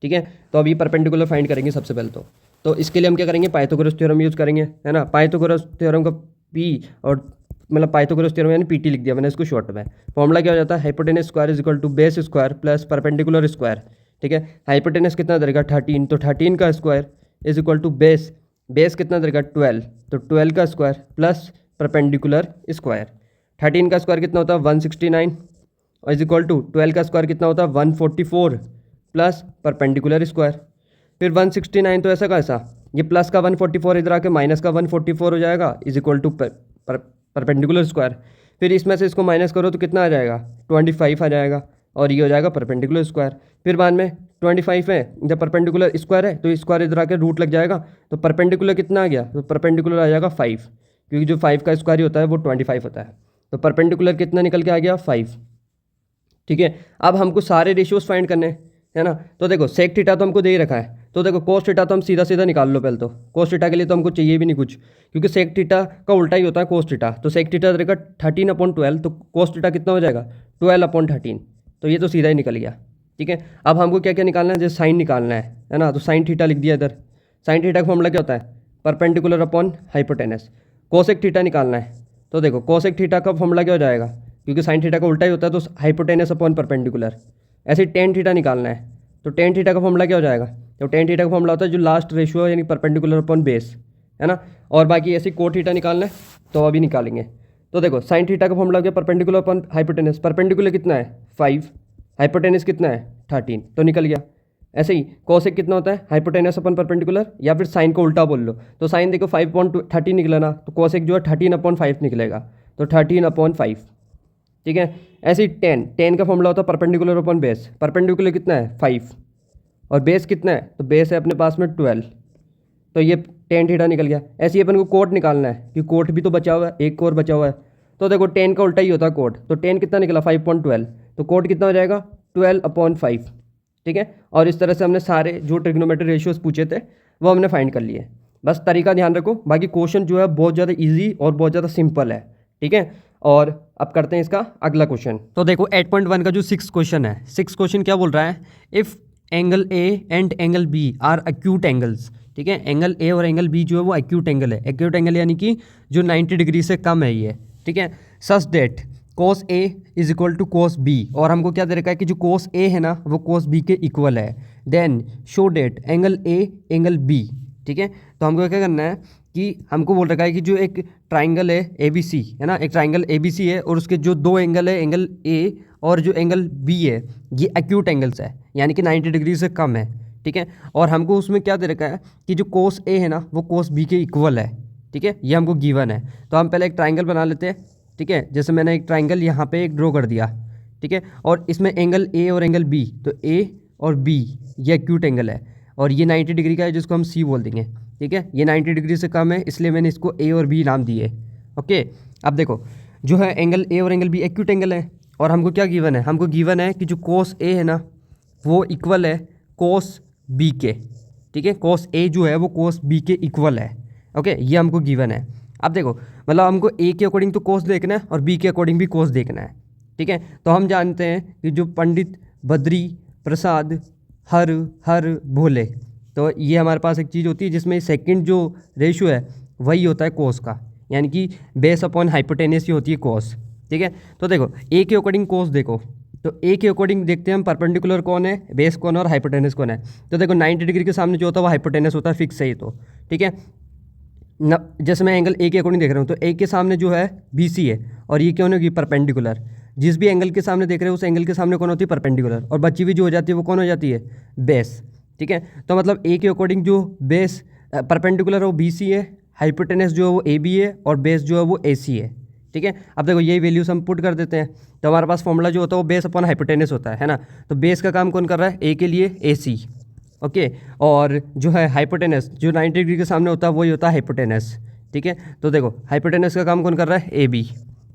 ठीक है, तो अब ये परपेंडिकुलर फाइंड करेंगे सबसे पहले तो इसके लिए हम क्या करेंगे, पाइथागोरस थ्योरम यूज़ करेंगे, है ना। पाइथागोरस थ्योरम का पी और मतलब पाइथागोरस थ्योरम यानी पीटी लिख दिया मैंने इसको शॉर्ट में। फॉर्मूला क्या हो जाता है, hypotenuse square is equal to base square plus perpendicular square. ठीक है, हाइपोटेनस कितना देगा 13, तो 13 का square is equal to base, base कितना देगा 12, तो 12 का स्क्वायर प्लस परपेंडिकुलर स्क्वायर। 13 का स्क्वायर कितना होता है 169 और इज इक्वल टू 12 का स्क्वायर कितना होता है 144 प्लस परपेंडिकुलर स्क्वायर। फिर 169 तो ऐसा का ऐसा, ये प्लस का 144 इधर आके माइनस का 144 हो जाएगा is equal to perpendicular square. फिर इसमें से इसको माइनस करो तो कितना आ जाएगा 25 आ जाएगा, और ये हो जाएगा परपेंडिकुलर स्क्वायर। फिर बाद में 25 है, जब परपेंडिकुलर स्क्वायर है तो स्क्वायर इधर आके रूट लग जाएगा, तो परपेंडिकुलर कितना आ गया, तो परपेंडिकुलर आ जाएगा 5, क्योंकि जो 5 का स्क्वायर ही होता है वो 25 होता है। तो परपेंडिकुलर कितना निकल के आ गया 5। ठीक है, अब हमको सारे रेशियोज फाइंड करने है ना। तो देखो सेक थीटा तो हमको दे ही रखा है, तो देखो कोस थीटा तो हम सीधा सीधा निकाल लो पहले। तो कोस थीटा के लिए तो हमको चाहिए भी नहीं कुछ, क्योंकि सेक थीटा का उल्टा ही होता है कोस थीटा। तो सेक थीटा रहेगा 13/12, तो कोस थीटा कितना हो जाएगा 12/13, तो ये तो सीधा ही निकल गया। ठीक है, अब हमको क्या क्या निकालना है, जैसे साइन निकालना है ना, तो साइन थीटा लिख दिया इधर। साइन थीटा का फॉर्मूला क्या होता है perpendicular upon hypotenuse. Cosec theta निकालना है, तो देखो कोसेक थीटा का फॉर्मूला क्या हो जाएगा, क्योंकि साइन थीटा का उल्टा ही होता है तो हाइपोटेनस अपॉन परपेंडिकुलर। ऐसे टेन थीटा निकालना है, तो टेन थीटा का फॉर्मूला क्या हो जाएगा, तो टेन थीटा का फॉर्मूला होता है जो लास्ट रेशियो है, यानी परपेंडिकुलर अपॉन बेस, है ना। और बाकी ऐसे कोट थीटा निकालना है तो अभी निकालेंगे। तो देखो साइन थीटा का फॉर्मूला क्या परपेंडिकुलर अपॉन हाइपोटेनस, परपेंडिकुलर कितना है 5, हाइपोटेनस कितना है 13, तो निकल गया। ऐसे ही कोसेक कितना होता है हाइपोटेनस अपन परपेंडिकुलर, या फिर साइन को उल्टा बोल लो, तो साइन देखो 5/13 निकला ना, तो कोसेक जो है 13/5 निकलेगा, तो 13/5। ठीक है, ऐसे ही टेन का फॉर्मूला होता है परपेंडिकुलर अपॉन बेस, परपेंडिकुलर कितना है 5, और बेस कितना है, तो बेस है अपने पास में 12, तो ये टेन थीटा निकल गया। ऐसे ही अपन को कोट निकालना है कि कोट भी तो बचा हुआ है, एक और बचा हुआ है। तो देखो 10 का उल्टा ही होता है कोट, तो 10 कितना निकला 5.12, तो कोट कितना हो जाएगा 12/5, ठीक है। और इस तरह से हमने सारे जो ट्रिग्नोमेट्री रेशियोज पूछे थे वो हमने फाइंड कर लिए। बस तरीका ध्यान रखो, बाकी क्वेश्चन जो है बहुत ज़्यादा ईजी और बहुत ज़्यादा सिंपल है, ठीक है। और अब करते हैं इसका अगला क्वेश्चन। तो देखो 8.1 का जो 6 क्वेश्चन है, 6 क्वेश्चन क्या बोल रहा है, if angle A and angle B are acute angles, ठीक है। एंगल ए और एंगल बी जो है वो एक्यूट एंगल है। एक्यूट एंगल यानी कि जो 90 डिग्री से कम है ये, ठीक है। Such that cos A is equal to cos B, और हमको क्या दे रखा है कि जो कोस ए है ना वो कोस बी के इक्वल है। Then show that angle A angle B, ठीक है। तो हमको क्या करना है कि हमको बोल रखा है कि जो एक ट्राइंगल है ए बी सी है ना, एक ट्राइंगल ए बी सी है और उसके जो दो एंगल है, एंगल ए और जो एंगल बी है, ये एक्यूट एंगल्स है यानी कि 90 डिग्री से कम है, ठीक है। और हमको उसमें क्या दे रखा है कि जो कोस ए है ना वो कोस बी के इक्वल है, ठीक है। ये हमको गिवन है। तो हम पहले एक ट्राइंगल बना लेते हैं, ठीक है। जैसे मैंने एक ट्राइंगल यहाँ पे एक ड्रॉ कर दिया, ठीक है। और इसमें एंगल ए और एंगल बी, तो ए और बी ये एक्यूट एंगल है और ये 90 डिग्री का है जिसको हम सी बोल देंगे, ठीक है। ये 90 डिग्री से कम है इसलिए मैंने इसको ए और बी नाम दिए, ओके। अब देखो जो है एंगल ए और एंगल बी एक्यूट एंगल है और हमको क्या गिवन है, हमको गिवन है कि जो कोस ए है ना वो इक्वल है कोस बी के, ठीक है। कोस ए जो है वो कोस बी के इक्वल है, ओके। ये हमको गिवन है। अब देखो मतलब हमको ए के अकॉर्डिंग तो कोस देखना है और बी के अकॉर्डिंग भी कोस देखना है, ठीक है। तो हम जानते हैं कि जो पंडित बद्री प्रसाद हर हर भोले, तो ये हमारे पास एक चीज़ होती है जिसमें सेकंड जो रेशियो है वही होता है कोस का, यानी कि बेस अपॉन हाइपोटेनस ही होती है कोस, ठीक है। तो देखो ए के अकॉर्डिंग कोस देखो, तो ए के अकॉर्डिंग देखते हैं हम परपेंडिकुलर कौन है, बेस कौन है और हाइपोटेनस कौन है। तो देखो 90 डिग्री के सामने जो होता है वो हाइपोटेनस होता है, फिक्स है ये तो, ठीक है। जैसे मैं एंगल ए के अकॉर्डिंग देख रहा हूँ तो ए के सामने जो है बी सी है और ये क्यों होगी परपेंडिकुलर। जिस भी एंगल के सामने देख रहे हो उस एंगल के सामने कौन होती है परपेंडिकुलर, और बची हुई जो हो जाती है वो कौन हो जाती है बेस, ठीक है। तो मतलब ए के अकॉर्डिंग जो बेस परपेंडिकुलर है वो बी सी है, हाइपोटेनस जो है वो ए बी है और बेस जो है वो ए सी है, ठीक है। अब देखो यही वैल्यूज हम पुट कर देते हैं तो हमारे पास फॉर्मूला जो होता है वो बेस अपॉन हाइपोटेनस होता है ना। तो बेस का काम कौन कर रहा है, ए के लिए ए सी, ओके। और जो है हाइपोटेनस जो 90 डिग्री के सामने होता है वही होता है हाइपोटेनस, ठीक है। तो देखो हाइपोटेनस का काम कौन कर रहा है, ए बी,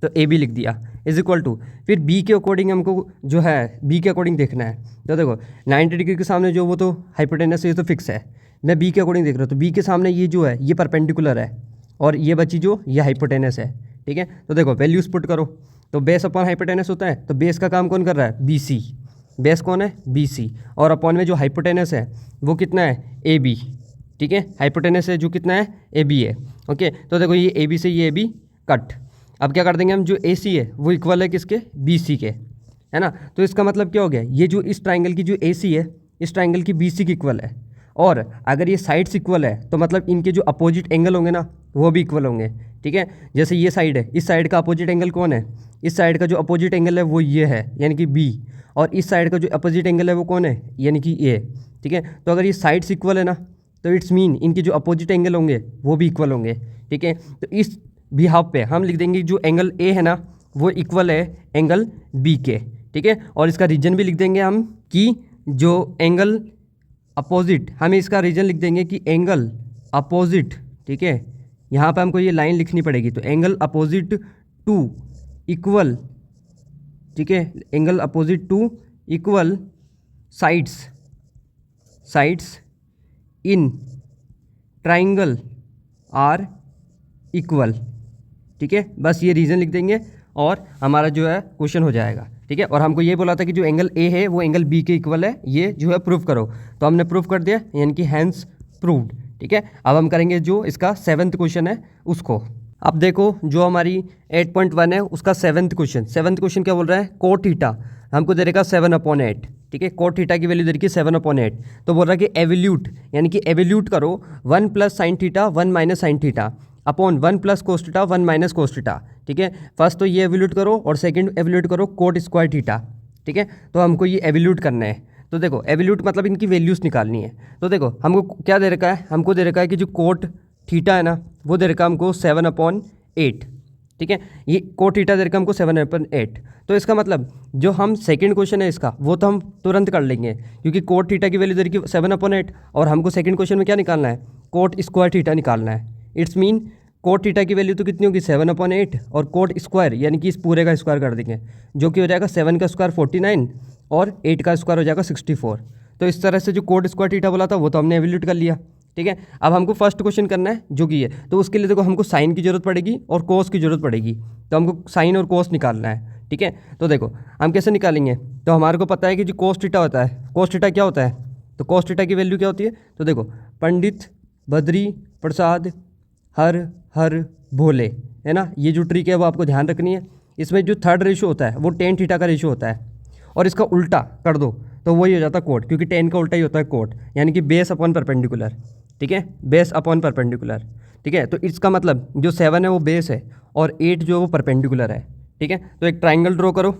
तो ए बी लिख दिया इज इक्वल टू, फिर बी के अकॉर्डिंग हमको जो है बी के अकॉर्डिंग देखना है। तो देखो 90 डिग्री के सामने जो वो तो हाइपोटेनस ये तो फिक्स है, मैं बी के अकॉर्डिंग देख रहा हूँ तो बी के सामने ये जो है ये परपेंडिकुलर है और ये बची जो ये हाइपोटेनस है, ठीक है। तो देखो वैल्यूज पुट करो, तो बेस अपॉन हाइपोटेनस होता है तो बेस का काम कौन कर रहा है बी सी, बेस कौन है बी सी, और अपॉन में जो हाइपोटेनस है वो कितना है ए बी, ठीक है। हाइपोटेनस है जो कितना है ए बी है, ओके। तो देखो ये ए बी से ये ए बी कट। अब क्या कर देंगे हम, जो ए सी है वो इक्वल है किसके, बी सी के, है ना। तो इसका मतलब क्या हो गया, ये जो इस ट्राइंगल की जो ए सी है इस ट्राइंगल की बी सी की इक्वल है, और अगर ये साइड्स इक्वल है तो मतलब इनके जो अपोजिट एंगल होंगे ना वो भी इक्वल होंगे, ठीक है। जैसे ये साइड है, इस साइड का अपोजिट एंगल कौन है, इस साइड का जो अपोजिट एंगल है वो ये है यानी कि बी, और इस साइड का जो अपोजिट एंगल है वो कौन है यानी कि ए, ठीक है। तो अगर ये साइड्स इक्वल है ना तो इट्स मीन इनके जो अपोजिट एंगल होंगे वो भी इक्वल होंगे, ठीक है। तो इस बिहाफ पे हम लिख देंगे जो एंगल ए है ना वो इक्वल है एंगल बी के, ठीक है। और इसका रीजन भी लिख देंगे हम कि जो एंगल अपोजिट, हमें इसका रीजन लिख देंगे कि एंगल अपोजिट, ठीक है। यहाँ पे हमको ये लाइन लिखनी पड़ेगी, तो एंगल अपोजिट टू इक्वल, ठीक है, angle opposite to equal sides in triangle are equal, ठीक है। बस ये रीज़न लिख देंगे और हमारा जो है क्वेश्चन हो जाएगा, ठीक है। और हमको ये बोला था कि जो एंगल ए है वो एंगल बी के इक्वल है, ये जो है प्रूफ करो, तो हमने प्रूफ कर दिया यानी कि हैंस प्रूव्ड, ठीक है। अब हम करेंगे जो इसका 7th क्वेश्चन है उसको। अब देखो जो हमारी 8.1 है उसका 7th क्वेश्चन क्या बोल रहा है, कोट थीटा हमको दे रहेगा 7/8, ठीक है। कोट थीटा की वैल्यू दे रखी है 7/8, तो बोल रहा है कि एवल्यूट यानी कि एवल्यूट करो 1 + sin theta 1 - sin theta upon 1 + cos theta 1 - cos theta, ठीक है। फर्स्ट तो ये एवल्यूट करो और सेकंड एवल्यूट करो कोट स्क्वायर थीटा, ठीक है। तो हमको ये एवल्यूट करना है, तो देखो एवल्यूट मतलब इनकी वैल्यूज़ निकालनी है। तो देखो हमको क्या दे रखा है, हमको दे रखा है कि जो कोट थीटा है ना वो दे रखा है हमको 7/8, ठीक है। ये कोट थीटा दे रखा हमको 7/8। तो इसका मतलब जो हम सेकंड क्वेश्चन है इसका वो तो हम तुरंत कर लेंगे, क्योंकि कोट थीटा की वैल्यू दे रखी 7/8 और हमको सेकंड क्वेश्चन में क्या निकालना है, कोट स्क्वायर थीटा निकालना है। इट्स मीन कोट थीटा की वैल्यू तो कितनी होगी 7/8 और कोट स्क्वायर यानी कि इस पूरे का स्क्वायर कर देंगे, जो कि हो जाएगा 7 का स्क्वायर 49 और 8 का स्क्वायर हो जाएगा 64। तो इस तरह से जो कोट स्क्वायर थीटा बोला था वो तो हमने एवेल्यूट कर लिया। ठीक है, अब हमको फर्स्ट क्वेश्चन करना है जो कि है, तो उसके लिए देखो हमको साइन की जरूरत पड़ेगी और कोस की जरूरत पड़ेगी। तो हमको साइन और कोस निकालना है। ठीक है, तो देखो हम कैसे निकालेंगे, तो हमारे को पता है कि जो कोस थीटा होता है, कोस थीटा क्या होता है, तो कोस थीटा की वैल्यू क्या होती है, तो देखो पंडित बद्री प्रसाद हर हर भोले, है ना, ये जो ट्रिक है वो आपको ध्यान रखनी है। इसमें जो थर्ड रेशो होता है वो टेन थीटा का रेशो होता है, और इसका उल्टा कर दो तो वही हो जाता है कोट, क्योंकि टेन का उल्टा ही होता है कोट, यानी कि बेस अपॉन परपेंडिकुलर। ठीक है, बेस अपॉन परपेंडिकुलर। ठीक है, तो इसका मतलब जो 7 है वो बेस है और 8 जो है वो परपेंडिकुलर है। ठीक है, तो एक ट्राइंगल ड्रॉ करो।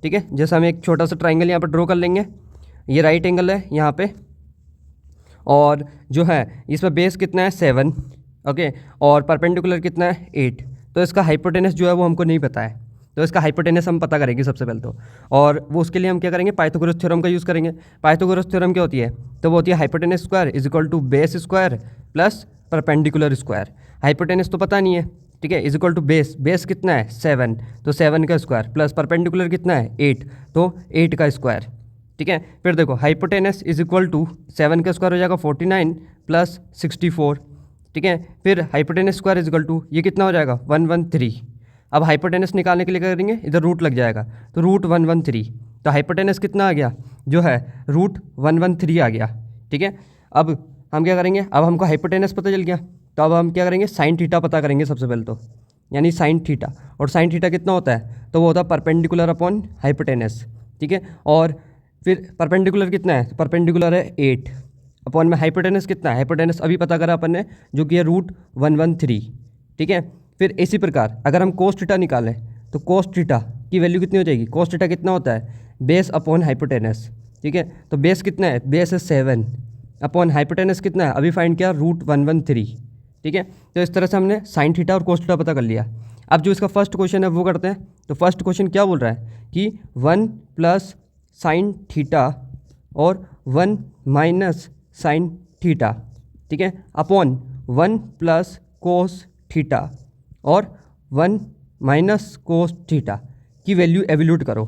ठीक है, जैसे हम एक छोटा सा ट्राइंगल यहाँ पर ड्रॉ कर लेंगे। ये राइट एंगल है यहाँ पे, और जो है इसमें बेस कितना है 7, ओके, और परपेंडिकुलर कितना है 8। तो इसका हाइपोटेनस जो है वो हमको नहीं पता है, तो इसका हाइपोटेनस हम पता करेंगे सबसे पहले तो, और वो उसके लिए हम क्या करेंगे, पाइथागोरस थ्योरम का यूज़ करेंगे। पाइथागोरस थ्योरम क्या होती है, तो वो होती है hypotenuse square is equal to base square plus perpendicular square. Hypotenuse तो पता नहीं है, ठीक है, is equal to base, base कितना है 7, तो 7 का स्क्वायर प्लस परपेंडिकुलर कितना है 8, तो 8 का स्क्वायर। ठीक है, फिर देखो हाइपोटेनस इज इक्वल टू 7 का स्क्वायर हो जाएगा 49 प्लस 64। ठीक है, फिर hypotenuse square is equal to ये कितना हो जाएगा 113। अब हाइपोटेनस निकालने के लिए क्या करेंगे, इधर रूट लग जाएगा, तो रूट 113, तो हाइपोटेनस कितना आ गया, जो है रूट 113 आ गया। ठीक है, अब हम क्या करेंगे, अब हमको हाइपोटेनस पता चल गया, तो अब हम क्या करेंगे, साइन थीटा पता करेंगे सबसे पहले तो, यानी साइन थीटा। और साइन थीटा कितना होता है, तो वो होता है परपेंडिकुलर अपॉन हाइपोटेनस। ठीक है, और फिर परपेंडिकुलर कितना है, परपेंडिकुलर है 8 अपॉन में हाइपोटेनस कितना है, हाइपोटेनस अभी पता करा अपन ने जो कि है रूट 113। ठीक है, फिर इसी प्रकार अगर हम कोस थीटा निकालें तो कोस थीटा की वैल्यू कितनी हो जाएगी, कोस थीटा कितना होता है, बेस अपॉन हाइपोटेनस। ठीक है, तो बेस कितना है, बेस है 7 अपॉन हाइपोटेनस कितना है, अभी फाइंड किया रूट 113। ठीक है, तो इस तरह से हमने साइन थीटा और कोस थीटा पता कर लिया। अब जो इसका फर्स्ट क्वेश्चन है वो करते हैं। तो फर्स्ट क्वेश्चन क्या बोल रहा है कि 1 प्लस साइन थीटा और 1 माइनस साइन थीटा, ठीक है, अपॉन 1 प्लस कोस थीटा और 1 माइनस कोस थीटा की वैल्यू एवेल्यूट करो।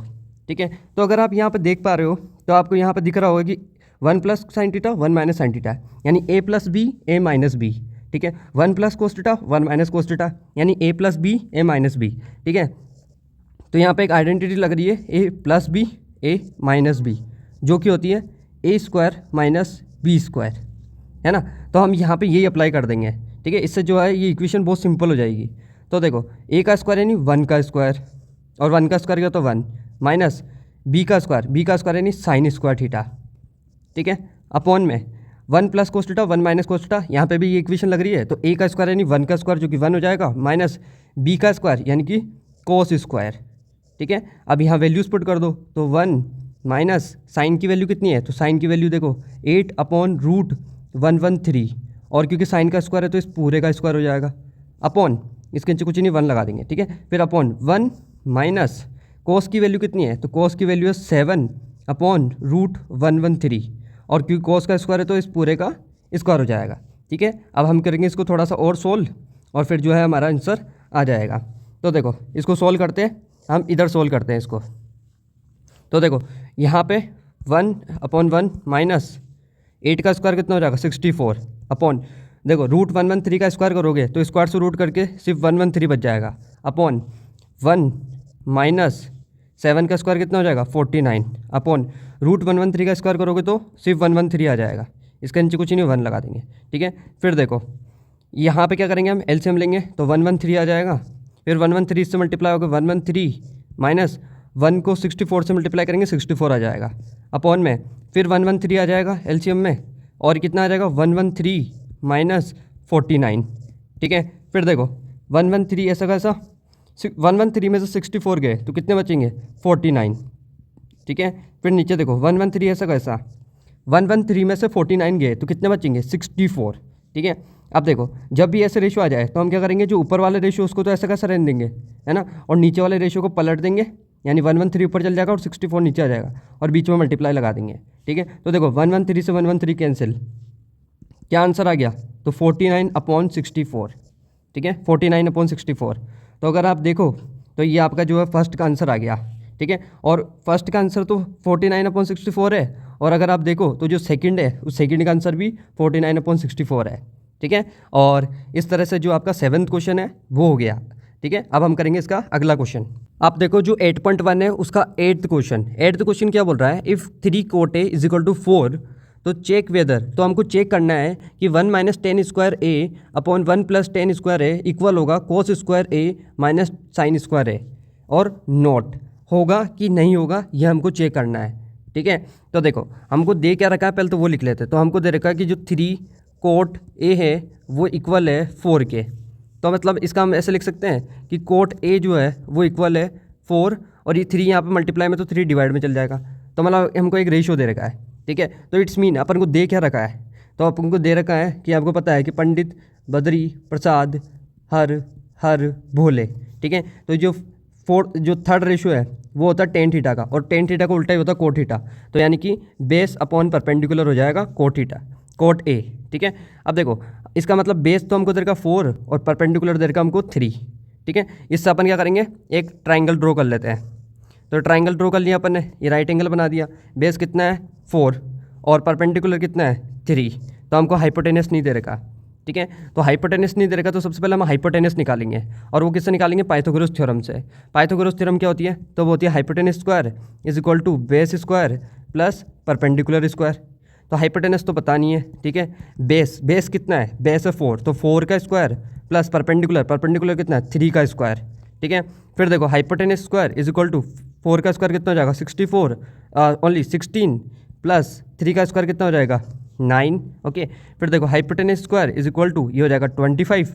ठीक है, तो अगर आप यहाँ पर देख पा रहे हो तो आपको यहाँ पर दिख रहा होगा कि 1 plus sine theta 1 minus sine theta, यानी ए प्लस बी ए माइनस बी। ठीक है, 1 plus cos theta 1 minus cos theta, यानी ए प्लस बी ए माइनस बी। ठीक है, तो यहाँ पे एक आइडेंटिटी लग रही है ए प्लस बी ए माइनस बी, जो कि होती है ए स्क्वायर माइनस बी स्क्वायर, है ना। तो हम यहाँ पे यही अप्लाई कर देंगे। ठीक है, इससे जो है ये इक्वेशन बहुत सिंपल हो जाएगी। तो देखो ए का स्क्वायर यानी 1 का स्क्वायर, और 1 का स्क्वायर क्या तो 1 माइनस बी का स्क्वायर यानी साइन स्क्वायर थीटा। ठीक है, अपॉन में 1 plus cos theta 1 minus cos theta, यहाँ पे भी ये इक्वेशन लग रही है, तो ए का स्क्वायर यानी 1 का स्क्वायर जो कि 1 हो जाएगा, माइनस बी का स्क्वायर यानी कि कोस स्क्वायर। ठीक है, अब यहाँ वैल्यूज पुट कर दो, तो 1 माइनस साइन की वैल्यू कितनी है, तो साइन की वैल्यू देखो 8 अपॉन रूट 113, और क्योंकि साइन का स्क्वायर है तो इस पूरे का स्क्वायर हो जाएगा, अपॉन इसके नीचे कुछ नहीं 1 लगा देंगे। ठीक है, फिर अपॉन 1 माइनस कोस की वैल्यू कितनी है, तो कोस की वैल्यू है 7 अपॉन रूट 113, और क्योंकि कोस का स्क्वायर है तो इस पूरे का स्क्वायर हो जाएगा। ठीक है, अब हम करेंगे इसको थोड़ा सा और सोल्व, और फिर जो है हमारा आंसर आ जाएगा। तो देखो इसको सोल्व करते हैं, हम इधर सोल्व करते हैं इसको। तो देखो यहाँ पे 1 अपॉन 1 माइनस 8 का स्क्वायर कितना हो जाएगा 64 अपॉन, देखो रूट 113 का स्क्वायर करोगे तो स्क्वायर से रूट करके सिर्फ 113 बच जाएगा, अपॉन 1 माइनस 7 का स्क्वायर कितना हो जाएगा 49 अपॉन रूट 113 का स्क्वायर करोगे तो सिर्फ 113 आ जाएगा, इसके नीचे कुछ नहीं 1 लगा देंगे। ठीक है, फिर देखो यहाँ पे क्या करेंगे, हम एलसीएम लेंगे तो 113 आ जाएगा, फिर 113 से मल्टीप्लाई होगा 113 माइनस 1 को 64 से मल्टीप्लाई करेंगे 64 आ जाएगा, अपॉन में फिर 113 आ जाएगा एलसीएम में, और कितना आ जाएगा 113 माइनस 49। ठीक है, फिर देखो 113 ऐसा कैसा, 113 में से 64 गए तो कितने बचेंगे 49। ठीक है, फिर नीचे देखो 113 ऐसा कैसा, 113 में से 49 गए तो कितने बचेंगे 64। ठीक है, अब देखो जब भी ऐसे रेशियो आ जाए तो हम क्या करेंगे, जो ऊपर वाले रेशियो उसको तो ऐसा कैसा रहने देंगे, है ना, और नीचे वाले रेशियो को पलट देंगे, यानी 113 ऊपर चल जाएगा और 64 नीचे आ जाएगा और बीच में मल्टीप्लाई लगा देंगे। ठीक है, तो देखो 113 से 113 कैंसिल, क्या आंसर आ गया, तो 49/64। ठीक है, 49/64। तो अगर आप देखो तो ये आपका जो है फर्स्ट का आंसर आ गया। ठीक है, और फर्स्ट का आंसर तो 49/64 है, और अगर आप देखो तो जो सेकंड है उस सेकंड का आंसर भी 49/64 है। ठीक है, और इस तरह से जो आपका 7th क्वेश्चन है वो हो गया। ठीक है, अब हम करेंगे इसका अगला क्वेश्चन। आप देखो जो 8.1 है उसका 8th क्वेश्चन क्या बोल रहा है, if 3 cot A is equal to 4 तो चेक वेदर, तो हमको चेक करना है कि 1 माइनस टेन स्क्वायर ए अपॉन 1 प्लस टेन स्क्वायर ए इक्वल होगा कोस स्क्वायर ए माइनस साइन स्क्वायर ए, और नॉट होगा कि नहीं होगा ये हमको चेक करना है। ठीक है, तो देखो हमको दे क्या रखा है, पहले तो वो लिख लेते हैं। तो हमको दे रखा है कि जो 3 cot A है वो इक्वल है 4 के, तो मतलब इसका हम ऐसे लिख सकते हैं कि cot A जो है वो इक्वल है 4, और ये 3 यहाँ पे मल्टीप्लाई में तो 3 डिवाइड में चल जाएगा, तो मतलब हमको एक रेशियो दे रखा है। ठीक है, तो इट्स मीन अपन को दे क्या रखा है, तो अपन को दे रखा है कि आपको पता है कि पंडित बद्री प्रसाद हर हर भोले। ठीक है, तो जो थर्ड रेशियो है वो होता है टेन थीटा का, और टेन थीटा का उल्टा ही होता है कोट थीटा, तो यानी कि बेस अपॉन परपेंडिकुलर हो जाएगा कोट थीटा, कोट ए। ठीक है, अब देखो इसका मतलब बेस तो हमको दे रखा 4 और परपेंडिकुलर दे रखा हमको 3। ठीक है, इससे अपन क्या करेंगे, एक ट्राइंगल ड्रॉ कर लेते हैं। तो ट्राइंगल ड्रॉ कर लिया अपन ने, ये राइट एंगल बना दिया, बेस कितना है 4 और परपेंडिकुलर कितना है 3, तो हमको हाइपोटेनस नहीं दे रखा। ठीक है, तो हाइपोटेनस नहीं दे रखा, तो सबसे पहले हम हाइपोटेनस निकालेंगे, और वो किससे निकालेंगे, पाइथागोरस थ्योरम से। पाइथागोरस थ्योरम क्या होती है, तो वो होती है hypotenuse square is equal to base square plus perpendicular square. तो हाइपोटेनस तो पता नहीं है। ठीक है, बेस कितना है, बेस है 4, तो 4 का स्क्वायर प्लस परपेंडिकुलर कितना है 3 का स्क्वायर। ठीक है, फिर देखो hypotenuse square is equal to 4 का स्क्वायर कितना हो जाएगा 64, ओनली 16 प्लस 3 का स्क्वायर कितना हो जाएगा 9। ओके, फिर देखो hypotenuse square is equal to ये हो जाएगा 25,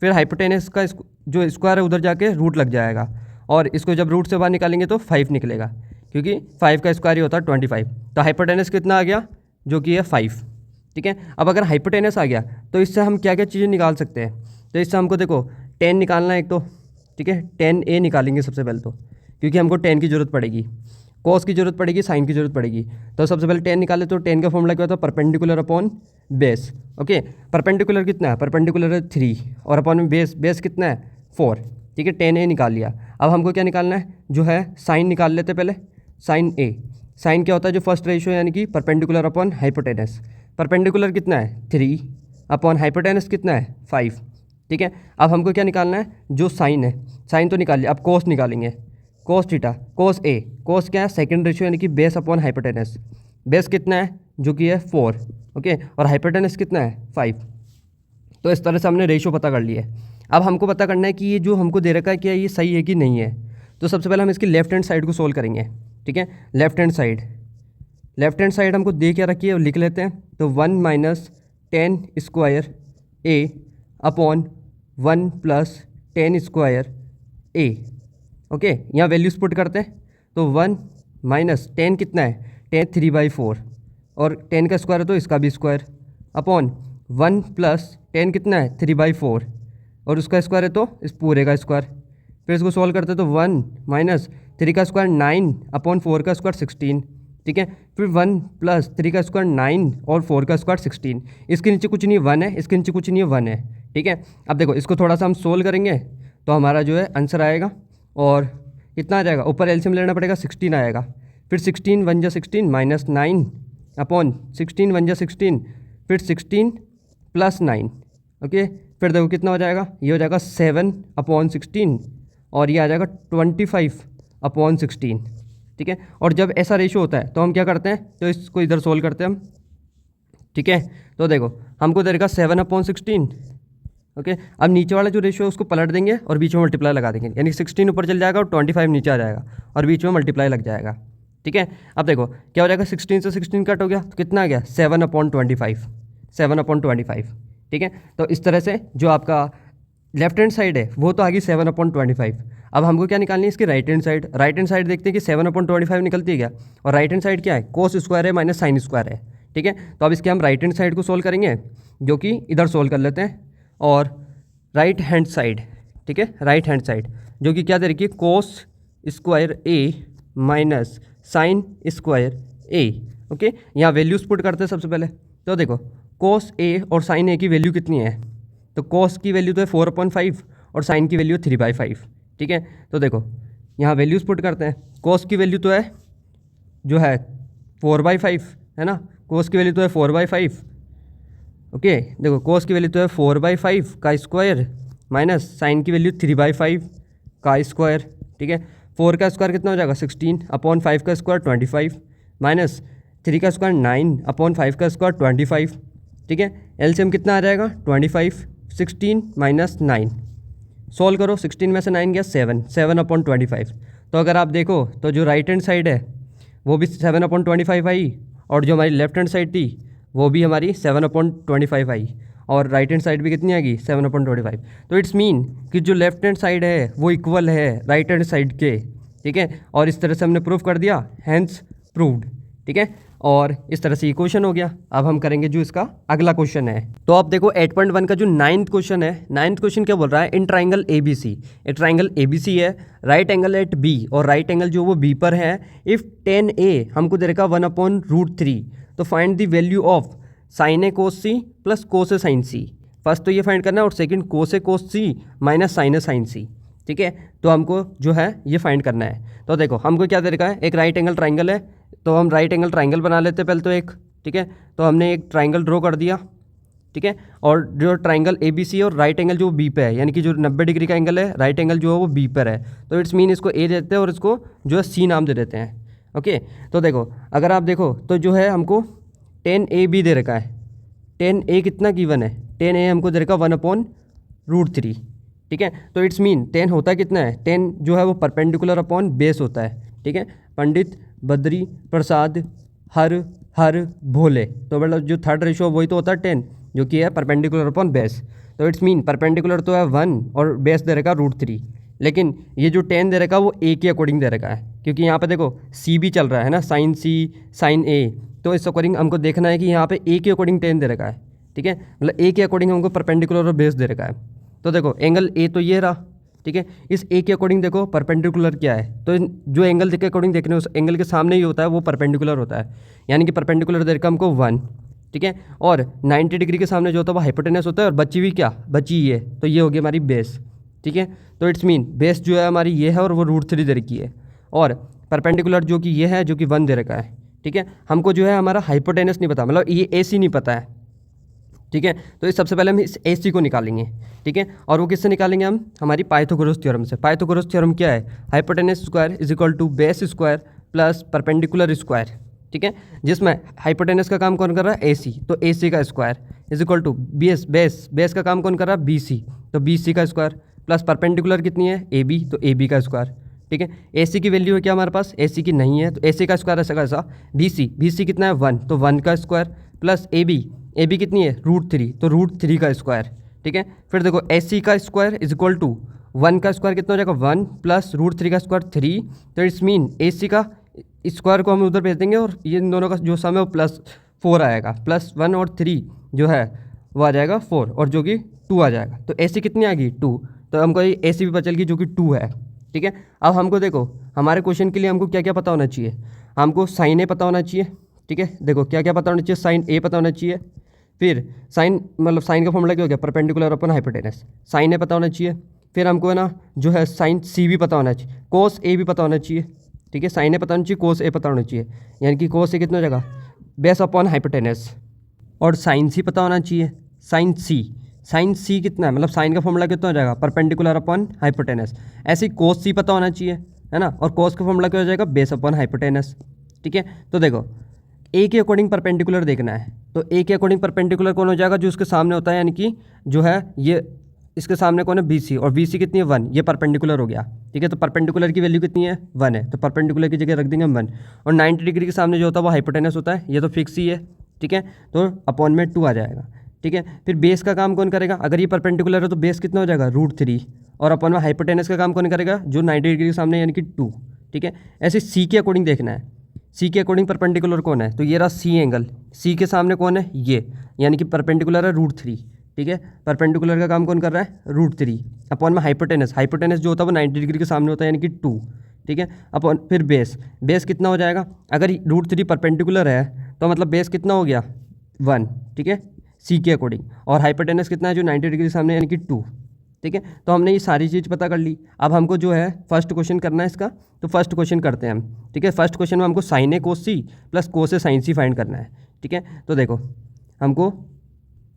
फिर हाइपोटेनस का जो स्क्वायर है उधर जाके रूट लग जाएगा, और इसको जब रूट से बाहर निकालेंगे तो 5 निकलेगा, क्योंकि 5 का स्क्वायर ही होता है 25। तो हाइपोटेनस कितना आ गया, जो कि है 5। ठीक है, अब अगर हाइपोटेनस आ गया तो इससे हम क्या क्या चीज़ें निकाल सकते हैं, तो इससे हमको देखो 10 निकालना है एक तो। ठीक है, 10a निकालेंगे सबसे पहले तो, क्योंकि हमको 10 की ज़रूरत पड़ेगी, कॉस की ज़रूरत पड़ेगी, साइन की ज़रूरत पड़ेगी। तो सबसे पहले 10 निकाले, तो 10 का फॉर्मूला क्या होता है, perpendicular upon base. Okay, perpendicular कितना है, परपेंडिकुलर है 3, और अपॉन बेस कितना है 4। ठीक है, 10a निकाल लिया। अब हमको क्या निकालना है, जो है साइन निकाल लेते पहले, साइन a। साइन क्या होता है, जो फर्स्ट रेशियो यानी कि परपेंडिकुलर अपॉन हाइपोटेनस। परपेंडिकुलर कितना है 3 अपॉन हाइपोटेनस कितना है 5। ठीक है, अब हमको क्या निकालना है, जो साइन है, साइन तो निकाल लिया, अब कोस निकालेंगे, कोस थीटा, कोस ए। कोस क्या है, सेकंड रेशियो यानी कि बेस अपॉन हाइपोटेनस। बेस कितना है, जो कि है 4। ओके, और हाइपोटेनस कितना है 5। तो इस तरह से हमने रेशियो पता कर लिया है। अब हमको पता करना है कि ये जो हमको दे रखा है क्या ये सही है कि नहीं है। तो सबसे पहले हम इसकी लेफ्ट हैंड साइड को सोल्व करेंगे। ठीक है, लेफ्ट हैंड साइड हमको दे क्या रखी है लिख लेते हैं। तो 1 माइनस टेन स्क्वायर ए अपॉन 1 प्लस टेन स्क्वायर ए। ओके, यहाँ वैल्यूज पुट करते हैं, तो 1 माइनस टेन कितना है, 10 3/4, और 10 का स्क्वायर है तो इसका भी स्क्वायर, अपॉन 1 प्लस 10 कितना है 3/4, और उसका स्क्वायर है तो इस पूरे का स्क्वायर। फिर इसको सॉल्व करते हैं, तो 1 माइनस 3 का स्क्वायर 9 अपॉन 4 का स्क्वायर 16। ठीक है, फिर 1 प्लस 3 का स्क्वायर 9 और 4 का स्क्वायर 16। इसके नीचे कुछ नहीं 1 है, इसके नीचे कुछ नहीं है 1 है। ठीक है, अब देखो इसको थोड़ा सा हम सोल्व करेंगे तो हमारा जो है आंसर आएगा, और कितना आ जाएगा, ऊपर एलसीएम लेना पड़ेगा, 16 आएगा। फिर 16 1 जा 16 माइनस 9 अपॉन 16 1 जा 16, फिर 16 प्लस 9। ओके, फिर देखो कितना हो जाएगा, ये हो जाएगा 7/16, और ये आ जाएगा 25/16। ठीक है, और जब ऐसा रेशियो होता है तो हम क्या करते हैं, तो इसको इधर सोल्व करते हैं हम। ठीक है, तो देखो हमको देगा 7/16। ओके, अब नीचे वाला जो रेशियो है उसको पलट देंगे और बीच में मल्टीप्लाई लगा देंगे, यानी 16 ऊपर चल जाएगा और 25 नीचे आ जाएगा और बीच में मल्टीप्लाई लग जाएगा। ठीक है, अब देखो क्या हो जाएगा, 16 से 16 कट हो गया तो कितना आ गया 7/25, 7/25। ठीक है, तो इस तरह से जो आपका लेफ्ट हैंड साइड है वो तो आ गई 7/25। अब हमको क्या निकालनी है, इसकी राइट हैंड साइड देखते हैं कि 7/25 निकलती है क्या, और राइट हैंड साइड क्या है, कोस स्क्वायर है माइनस साइन स्क्वायर है। ठीक है, तो अब इसके हम राइट हैंड साइड को सोल्व करेंगे। जो कि इधर सोल्व कर लेते हैं, और राइट हैंड साइड, ठीक है, राइट हैंड साइड जो कि क्या दे रखी है, कोस स्क्वायर ए माइनस साइन स्क्वायर ए। ओके, यहाँ वैल्यूज पुट करते हैं सबसे पहले। तो देखो कोस ए और साइन ए की वैल्यू कितनी है, तो कोस की वैल्यू तो है 4/5 और साइन की वैल्यू 3/5, ठीक है। तो देखो यहाँ वैल्यूज पुट करते हैं। कोस की वैल्यू तो है जो है 4/5, है ना, कोस की वैल्यू तो है 4/5। ओके, देखो कोस की वैल्यू तो है 4/5 का स्क्वायर माइनस साइन की वैल्यू 3/5 का स्क्वायर, ठीक है। 4 का स्क्वायर कितना हो जाएगा 16/5 का स्क्वायर 25 माइनस 3 का स्क्वायर 9/5 का स्क्वायर 25, ठीक है। एलसीएम कितना आ जाएगा 25, 16 माइनस 9, सोल्व करो, 16 में से 9 गया 7/25। तो अगर आप देखो तो जो राइट हैंड साइड है वो भी 7/25 आई, और जो हमारी लेफ्ट हैंड साइड थी वो भी हमारी 7/25 आई, और राइट हैंड साइड भी कितनी आएगी 7/25। तो इट्स मीन कि जो लेफ्ट हैंड साइड है वो इक्वल है राइट हैंड साइड के, ठीक है। और इस तरह से हमने प्रूफ कर दिया, हैंस प्रूव्ड, ठीक है। और इस तरह से ये क्वेश्चन हो गया। अब हम करेंगे जो इसका अगला क्वेश्चन है। तो आप देखो 8.1 का जो 9th क्वेश्चन है, 9th क्वेश्चन क्या बोल रहा है, इन ट्राइंगल ABC, एक ट्राइंगल ABC है, राइट एंगल एट B, और राइट एंगल जो वो B पर है। इफ़ 10A हमको दे रखा 1/√3, तो find the value of sine A cos C plus cos A sine C. First तो ये फाइंड करना है, और second cos A cos C minus sine A sine C, ठीक है। तो हमको जो है ये फाइंड करना है। तो देखो हमको क्या दे रखा है, एक राइट एंगल ट्राइंगल है, तो हम राइट एंगल ट्राइंगल बना लेते हैं पहले तो एक, ठीक है। तो हमने एक ट्राइंगल ड्रॉ कर दिया, ठीक है। और जो ट्राइंगल ABC और राइट एंगल जो B पे है, यानी कि जो 90 डिग्री का एंगल है, राइट एंगल जो है वो B पर है, तो इट्स मीन इसको A देते हैं और इसको जो है C नाम दे देते हैं। ओके, तो देखो अगर आप देखो तो जो है हमको 10AB दे रखा है, 10A कितना गिवन है, 10A हमको दे रखा 1/√3, ठीक है। तो इट्स मीन 10 होता कितना है, 10 जो है वो परपेंडिकुलर अपॉन बेस होता है, ठीक है। पंडित बद्री प्रसाद हर भोले, तो मतलब जो थर्ड रेशो वही तो होता है 10, जो कि है परपेंडिकुलर अपॉन बेस। तो इट्स मीन परपेंडिकुलर तो है 1 और बेस दे रखा √3, लेकिन ये जो 10 दे रखा वो A के अकॉर्डिंग दे रखा है, क्योंकि यहाँ पे देखो C भी चल रहा है ना, साइन C साइन A, तो इस अकॉर्डिंग हमको देखना है कि यहाँ पे A के अकॉर्डिंग 10 दे रखा है, ठीक है, मतलब A के अकॉर्डिंग हमको परपेंडिकुलर और बेस दे रखा है। तो देखो एंगल A तो ये रहा, ठीक है। इस A के अकॉर्डिंग देखो परपेंडिकुलर क्या है, तो जो एंगल के अकॉर्डिंग देखने उस एंगल के सामने ही होता है वो परपेंडिकुलर होता है, यानी कि परपेंडिकुलर दे रखा हमको 1, ठीक है। और 90 डिग्री के सामने जो होता है वो हाइपोटेनस होता है, और बची हुई क्या बची ये, तो ये हो गई हमारी बेस, ठीक है। तो इट्स मीन बेस जो है हमारी ये है और वो √3 दे रखी है, और परपेंडिकुलर जो कि ये है जो कि 1 दे रखा है, ठीक है। हमको जो है हमारा हाइपोटेनस नहीं पता, मतलब ये AC नहीं पता है, ठीक है। तो इस सबसे पहले हम इस AC को निकालेंगे, ठीक है। और वो किससे निकालेंगे हम, हमारी पाइथागोरस थ्योरम से। पाइथागोरस थ्योरम क्या है, hypotenuse square is equal to base square plus perpendicular square, ठीक है। जिसमें हाइपोटेनस का काम कौन कर रहा है AC, तो AC का square is equal to base का काम कौन कर रहा है BC, तो BC का स्क्वायर प्लस परपेंडिकुलर कितनी है AB, तो AB का स्क्वायर, ठीक है। AC की वैल्यू है क्या हमारे पास, AC की नहीं है, तो AC का स्क्वायर ऐसा कैसा, BC कितना है 1, तो 1 का स्क्वायर प्लस AB कितनी है √3, तो √3 का स्क्वायर, ठीक है। फिर देखो AC का स्क्वायर इज इक्वल टू 1 का स्क्वायर कितना हो जाएगा 1 प्लस √3 का स्क्वायर 3, तो इट्स मीन AC का स्क्वायर को हम उधर भेज देंगे, और ये इन दोनों का जो सम है वो +4 आएगा, +1 और 3 जो है वो आ जाएगा 4, और जो कि 2 आ जाएगा। तो AC कितनी आ गई 2, तो हमको ये AC भी बचल गई जो कि 2 है, ठीक है। अब हमको देखो हमारे क्वेश्चन के लिए हमको क्या क्या पता होना चाहिए, हमको साइन A पता होना चाहिए, ठीक है। देखो क्या क्या पता होना चाहिए, साइन A पता होना चाहिए, फिर साइन मतलब साइन का फॉर्मूला क्या हो गया, perpendicular upon hypotenuse, sine A पता होना चाहिए। फिर हमको है ना जो है साइन C भी पता होना चाहिए, कोस A भी पता होना चाहिए, ठीक है। साइन A पता होना चाहिए, कोस A पता होना चाहिए, यानी कि कोस A कितना हो जाएगा बेस अपॉन हाइपोटेनस, और साइन C पता होना चाहिए, साइन C कितना है, मतलब साइन का फॉर्मूला कितना हो जाएगा परपेंडिकुलर अपॉन हाइपोटेनस। ऐसे ही कोस C पता होना चाहिए, है ना, और कोस का फॉर्मूला क्या हो जाएगा बेस अपॉन हाइपोटेनस, ठीक है। तो देखो A के अकॉर्डिंग परपेंडिकुलर देखना है, तो A के अकॉर्डिंग परपेंडिकुलर कौन हो जाएगा, जो उसके सामने होता है, यानी कि जो है ये इसके सामने कौन है BC, और BC कितनी है 1, ये परपेंडिकुलर हो गया, ठीक है। तो परपेंडिकुलर की वैल्यू कितनी है 1 है, तो परपेंडिकुलर की जगह रख देंगे 1, और 90 डिग्री के सामने जो होता है वो हाइपोटेनस होता है, ये तो फिक्स ही है, ठीक है। तो अपॉन में 2 आ जाएगा, ठीक है। फिर बेस का काम कौन करेगा, अगर ये परपेंडिकुलर है तो बेस कितना हो जाएगा √3, और अपॉन में हाइपोटेनस का काम कौन करेगा, जो 90 डिग्री के सामने यानी कि 2, ठीक है। ऐसे C के अकॉर्डिंग देखना है, C के अकॉर्डिंग परपेंडिकुलर कौन है, तो ये रहा C एंगल, C के सामने कौन है ये, यानी कि परपेंडिकुलर है √3, ठीक है। परपेंडिकुलर का काम कौन कर रहा है, √3 अपॉन में हाइपोटेनस, हाइपोटेनस जो होता है वो 90 डिग्री के सामने होता है यानी कि 2, ठीक है। अपॉन फिर बेस, बेस कितना हो जाएगा, अगर √3 परपेंडिकुलर है तो मतलब बेस कितना हो गया 1, ठीक है, सी के अकॉर्डिंग। और हाइपोटेनस कितना है जो 90 डिग्री के सामने यानी कि 2, ठीक है। तो हमने ये सारी चीज़ पता कर ली। अब हमको जो है फर्स्ट क्वेश्चन करना है इसका, तो फर्स्ट क्वेश्चन करते हैं हम, ठीक है। फर्स्ट क्वेश्चन में हमको sign A cos C plus cos A sine C find करना है, ठीक है। तो देखो हमको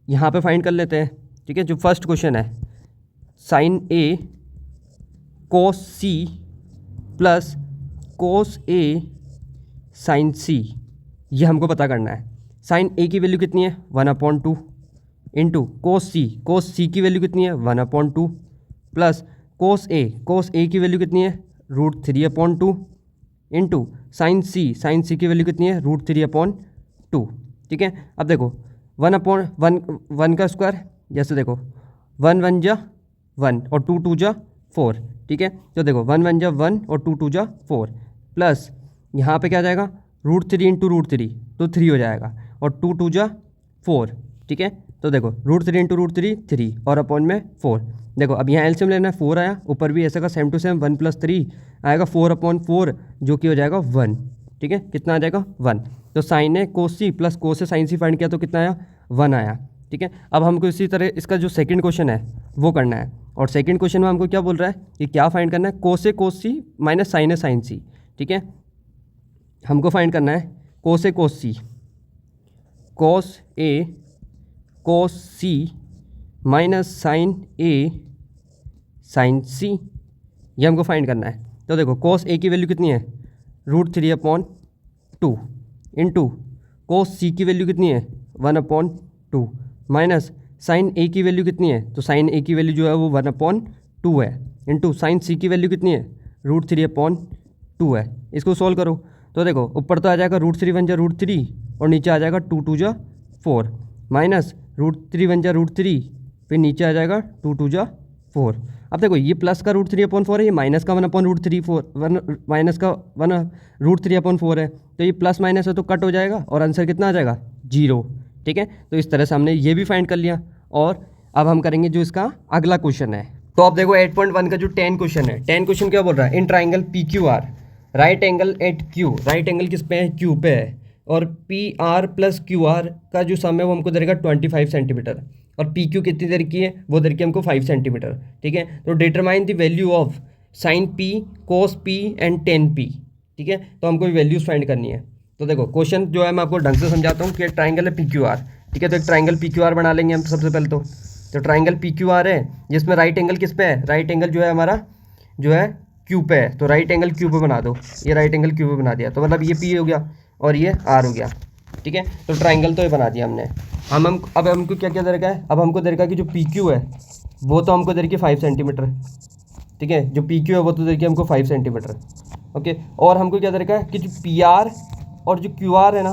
यहाँ पे फाइंड कर लेते हैं, ठीक है। जो फर्स्ट क्वेश्चन है sign A cos C plus cos A sine सी, ये हमको पता करना है। साइन ए की वैल्यू कितनी है 1/2 इंटू कोस सी की वैल्यू कितनी है 1/2 प्लस कोस ए की वैल्यू कितनी है √3/2 इंटू साइन सी की वैल्यू कितनी है √3/2, ठीक है। अब देखो 1/1 का स्क्वायर, जैसे देखो 1 1 जा 1 और 2 2 जा 4, ठीक है। तो देखो 1 1 जा 1 और 2 2 जा 4 प्लस यहाँ पे क्या आ जाएगा √3 इंटू √3 तो 3 हो जाएगा और 2 2 जा 4, ठीक है। तो देखो √3 इंटू √3 3 और अपॉन में 4। देखो अब यहाँ एलसीएम लेना है, 4 आया, ऊपर भी ऐसा का सेम टू सेम 1 + 3 आएगा 4/4 जो कि हो जाएगा 1, ठीक है। कितना आ जाएगा 1। तो sign A cos C plus cos A sine C find किया तो कितना आया 1 आया, ठीक है। अब हमको इसी तरह इसका जो सेकंड क्वेश्चन है वो करना है, और सेकंड क्वेश्चन में हमको क्या बोल रहा है कि क्या फाइंड करना है, कोस A cos C minus sine A sine C, ठीक है। हमको फाइंड करना है कोस A cos C, cos A cos C minus sine A sine सी, ये हमको फाइंड करना है। तो देखो कोस ए की वैल्यू कितनी है √3/2 इंटू कोस सी की वैल्यू कितनी है 1/2 माइनस साइन ए की वैल्यू कितनी है, तो साइन ए की वैल्यू जो है वो 1/2 है इंटू साइन सी की वैल्यू कितनी है √3/2 है। इसको सॉल्व करो तो देखो ऊपर तो आ जाएगा √3 1 जा √3 और नीचे आ जाएगा 2 2 जा 4 माइनस √3 1 जा √3 फिर नीचे आ जाएगा 2 2 जा 4। अब देखो ये प्लस का √3/4 है, ये माइनस का 1/√3 माइनस का 1√3/4 है, तो ये प्लस माइनस है तो कट हो जाएगा और आंसर कितना आ जाएगा 0, ठीक है। तो इस तरह से हमने ये भी फाइंड कर लिया। और अब हम करेंगे जो इसका अगला क्वेश्चन है। तो अब देखो 8.1 का जो 10 क्वेश्चन है, 10 क्वेश्चन क्या बोल रहा है, in triangle PQR right angle at Q, right angle किस पे है Q पे है, और PR प्लस QR का जो सम है वो हमको देगा 25 सेंटीमीटर, और PQ कितनी देर की है वो देर की हमको 5 सेंटीमीटर, ठीक है। तो determine the value of sign P cos P and ten P, ठीक है। तो हमको वैल्यूज़ फाइंड करनी है। तो देखो क्वेश्चन जो है मैं आपको ढंग से समझाता हूँ कि ट्राइंगल है PQR, ठीक है। तो एक ट्राइंगल PQR बना लेंगे हम सबसे पहले तो ट्राइंगल PQR है जिसमें राइट एंगल किस पे है, राइट एंगल जो है हमारा जो है Q पे है, तो राइट एंगल Q पे बना दो, ये राइट एंगल Q पे बना दिया, तो मतलब ये P हो गया और ये R हो गया, ठीक है। तो ट्राइंगल तो ये बना दिया हमने। हम अब हमको क्या क्या दे रखा है, अब हमको दे रखा है कि जो PQ है वो तो हमको दे रखी है 5 सेंटीमीटर, ठीक है। जो PQ है वो तो दे रखी है हमको 5 सेंटीमीटर, ओके। और हमको क्या दे रखा है कि जो PR और जो QR है ना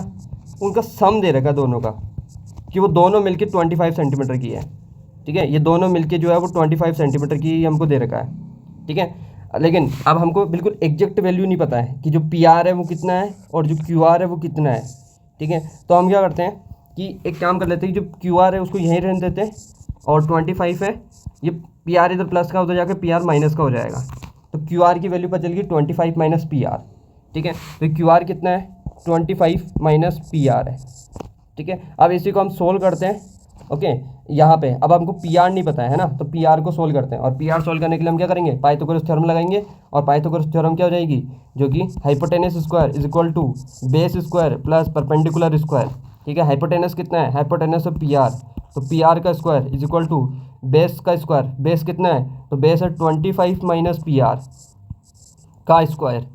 उनका सम दे रखा है दोनों का, कि वो दोनों मिलके 25 सेंटीमीटर की है, ठीक है। ये दोनों मिलके जो है वो 25 सेंटीमीटर की हमको दे रखा है, ठीक है। लेकिन अब हमको बिल्कुल एग्जैक्ट वैल्यू नहीं पता है कि जो PR है वो कितना है और जो QR है वो कितना है, ठीक है। तो हम क्या करते हैं कि एक काम कर लेते हैं कि जो QR है उसको यहीं रहने देते हैं और 25 है, ये PR इधर प्लस का उधर जाकर PR माइनस का हो जाएगा, तो QR की वैल्यू पता चल गई 25 माइनस PR, ठीक है। तो QR कितना है 25 माइनस PR है, ठीक है। अब इसी को हम सोल्व करते हैं, ओके। यहाँ पे अब हमको PR नहीं पता है ना, तो PR को सोल्व करते हैं, और PR सोल्व करने के लिए हम क्या करेंगे पाइथागोरस थ्योरम लगाएंगे, और पाइथागोरस थ्योरम क्या हो जाएगी जो कि hypotenuse square is equal to base square plus perpendicular square, ठीक है। हाइपोटेनस कितना है, हाइपोटेनस है PR, तो PR का square is equal to base का स्क्वायर, बेस कितना है तो बेस है 25 माइनस PR का स्क्वायर,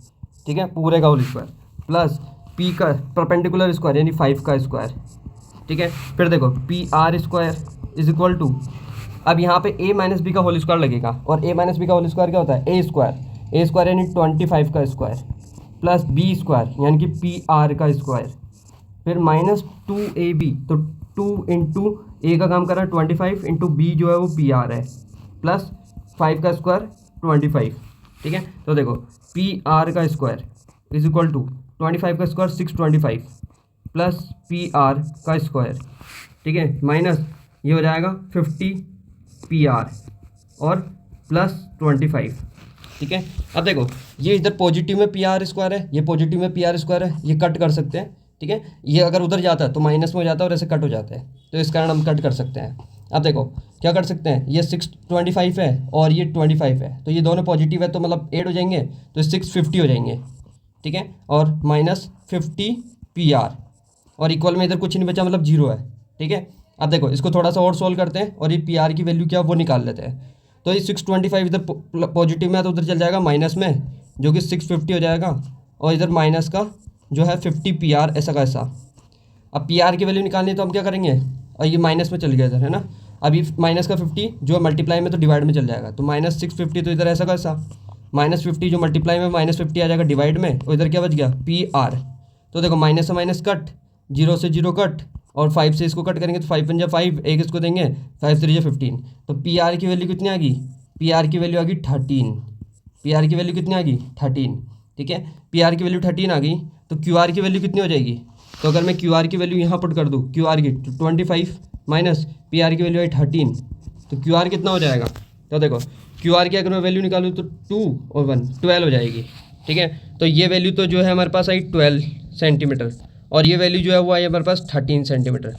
ठीक है, पूरे का होल स्क्वायर प्लस P का परपेंडिकुलर स्क्वायर यानी 5 का स्क्वायर, ठीक है। फिर देखो PR square is equal to, अब यहाँ पे A माइनस B का होल स्क्वायर लगेगा, और A माइनस B का होल स्क्वायर क्या होता है A स्क्वायर यानी 25 का स्क्वायर प्लस B स्क्वायर यानी कि PR का स्क्वायर, फिर माइनस 2AB, तो 2 इंटू A का काम कर रहा है 25 इंटू B जो है वो PR है प्लस 5 का स्क्वायर 25, ठीक है। तो देखो PR का स्क्वायर इज इक्वल टू 25 का स्क्वायर 625 प्लस PR का स्क्वायर, ठीक है, माइनस ये हो जाएगा 50 PR और प्लस 25, ठीक है। अब देखो ये इधर पॉजिटिव में PR² है, ये पॉजिटिव में PR² है, ये कट कर सकते हैं, ठीक है। ये अगर उधर जाता है तो माइनस में हो जाता है और ऐसे कट हो जाता है, तो इस कारण हम कट कर सकते हैं। अब देखो क्या कर सकते हैं, ये 625 है और ये 25 है, तो ये दोनों पॉजिटिव है तो मतलब ऐड हो जाएंगे, तो 650 हो जाएंगे, ठीक है। और माइनस 50 PR और इक्वल में इधर कुछ नहीं बचा, मतलब 0 है, ठीक है। अब देखो इसको थोड़ा सा और सोल्व करते हैं और ये PR की वैल्यू क्या वो निकाल लेते हैं। तो ये 625 इधर पॉजिटिव में है तो उधर चल जाएगा माइनस में, जो कि 650 हो जाएगा, और इधर माइनस का जो है 50 PR ऐसा का ऐसा। अब PR की वैल्यू निकालनी है तो हम क्या करेंगे, और ये माइनस में चल गया इधर, है ना। अब ये माइनस का 50 जो मल्टीप्लाई में तो डिवाइड में चल जाएगा, तो माइनस 650 तो इधर ऐसा का ऐसा, माइनस 50 जो मल्टीप्लाई में माइनस 50 आ जाएगा डिवाइड में, और इधर क्या बच गया PR। तो देखो माइनस से माइनस कट, 0 से 0 कट, और 5 से इसको कट करेंगे तो 5 पंजा 5, एक इसको देंगे, 5 3 15। तो PR की वैल्यू कितनी आ गई, PR की वैल्यू आ गई 13, PR की वैल्यू कितनी आ गई 13, ठीक है। PR की वैल्यू 13 आ गई, तो QR की वैल्यू कितनी हो जाएगी, तो अगर मैं QR की वैल्यू यहाँ पुट कर दूँ, QR की 25 माइनस PR की वैल्यू आई 13, तो QR कितना हो जाएगा। तो देखो QR की अगर मैं वैल्यू निकालूँ तो 2 और 1 12 हो जाएगी, ठीक है। तो ये वैल्यू तो जो है हमारे पास आई 12 सेंटीमीटर, और ये वैल्यू जो है वो आई हमारे पास 13 सेंटीमीटर,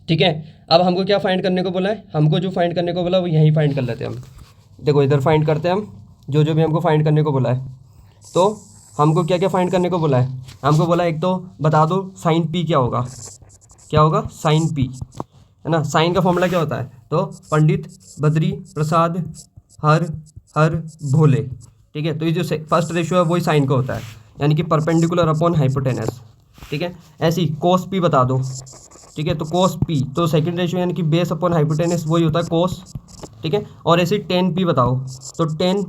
ठीक है। अब हमको क्या फाइंड करने को बोला है, हमको जो फाइंड करने को बोला वो यहीं फाइंड कर लेते हैं हम। देखो इधर फाइंड करते हैं हम, जो जो भी हमको फाइंड करने को बोला है। तो हमको क्या क्या फाइंड करने को बोला है, हमको बोला एक तो बता दो साइन P क्या होगा, क्या होगा साइन P, है ना। साइन का फॉर्मूला क्या होता है, तो पंडित बद्री प्रसाद हर हर भोले, ठीक है। तो ये जो फर्स्ट रेशियो है वही साइन का होता है, यानी कि परपेंडिकुलर अपॉन हाइपोटेनस, ठीक है। ऐसी कोस P बता दो, ठीक है। तो कोस P तो सेकंड रेशियो यानी कि बेस अपॉन हाइपोटेनस वही होता है कोस, ठीक है। और ऐसे tan P बताओ, तो tan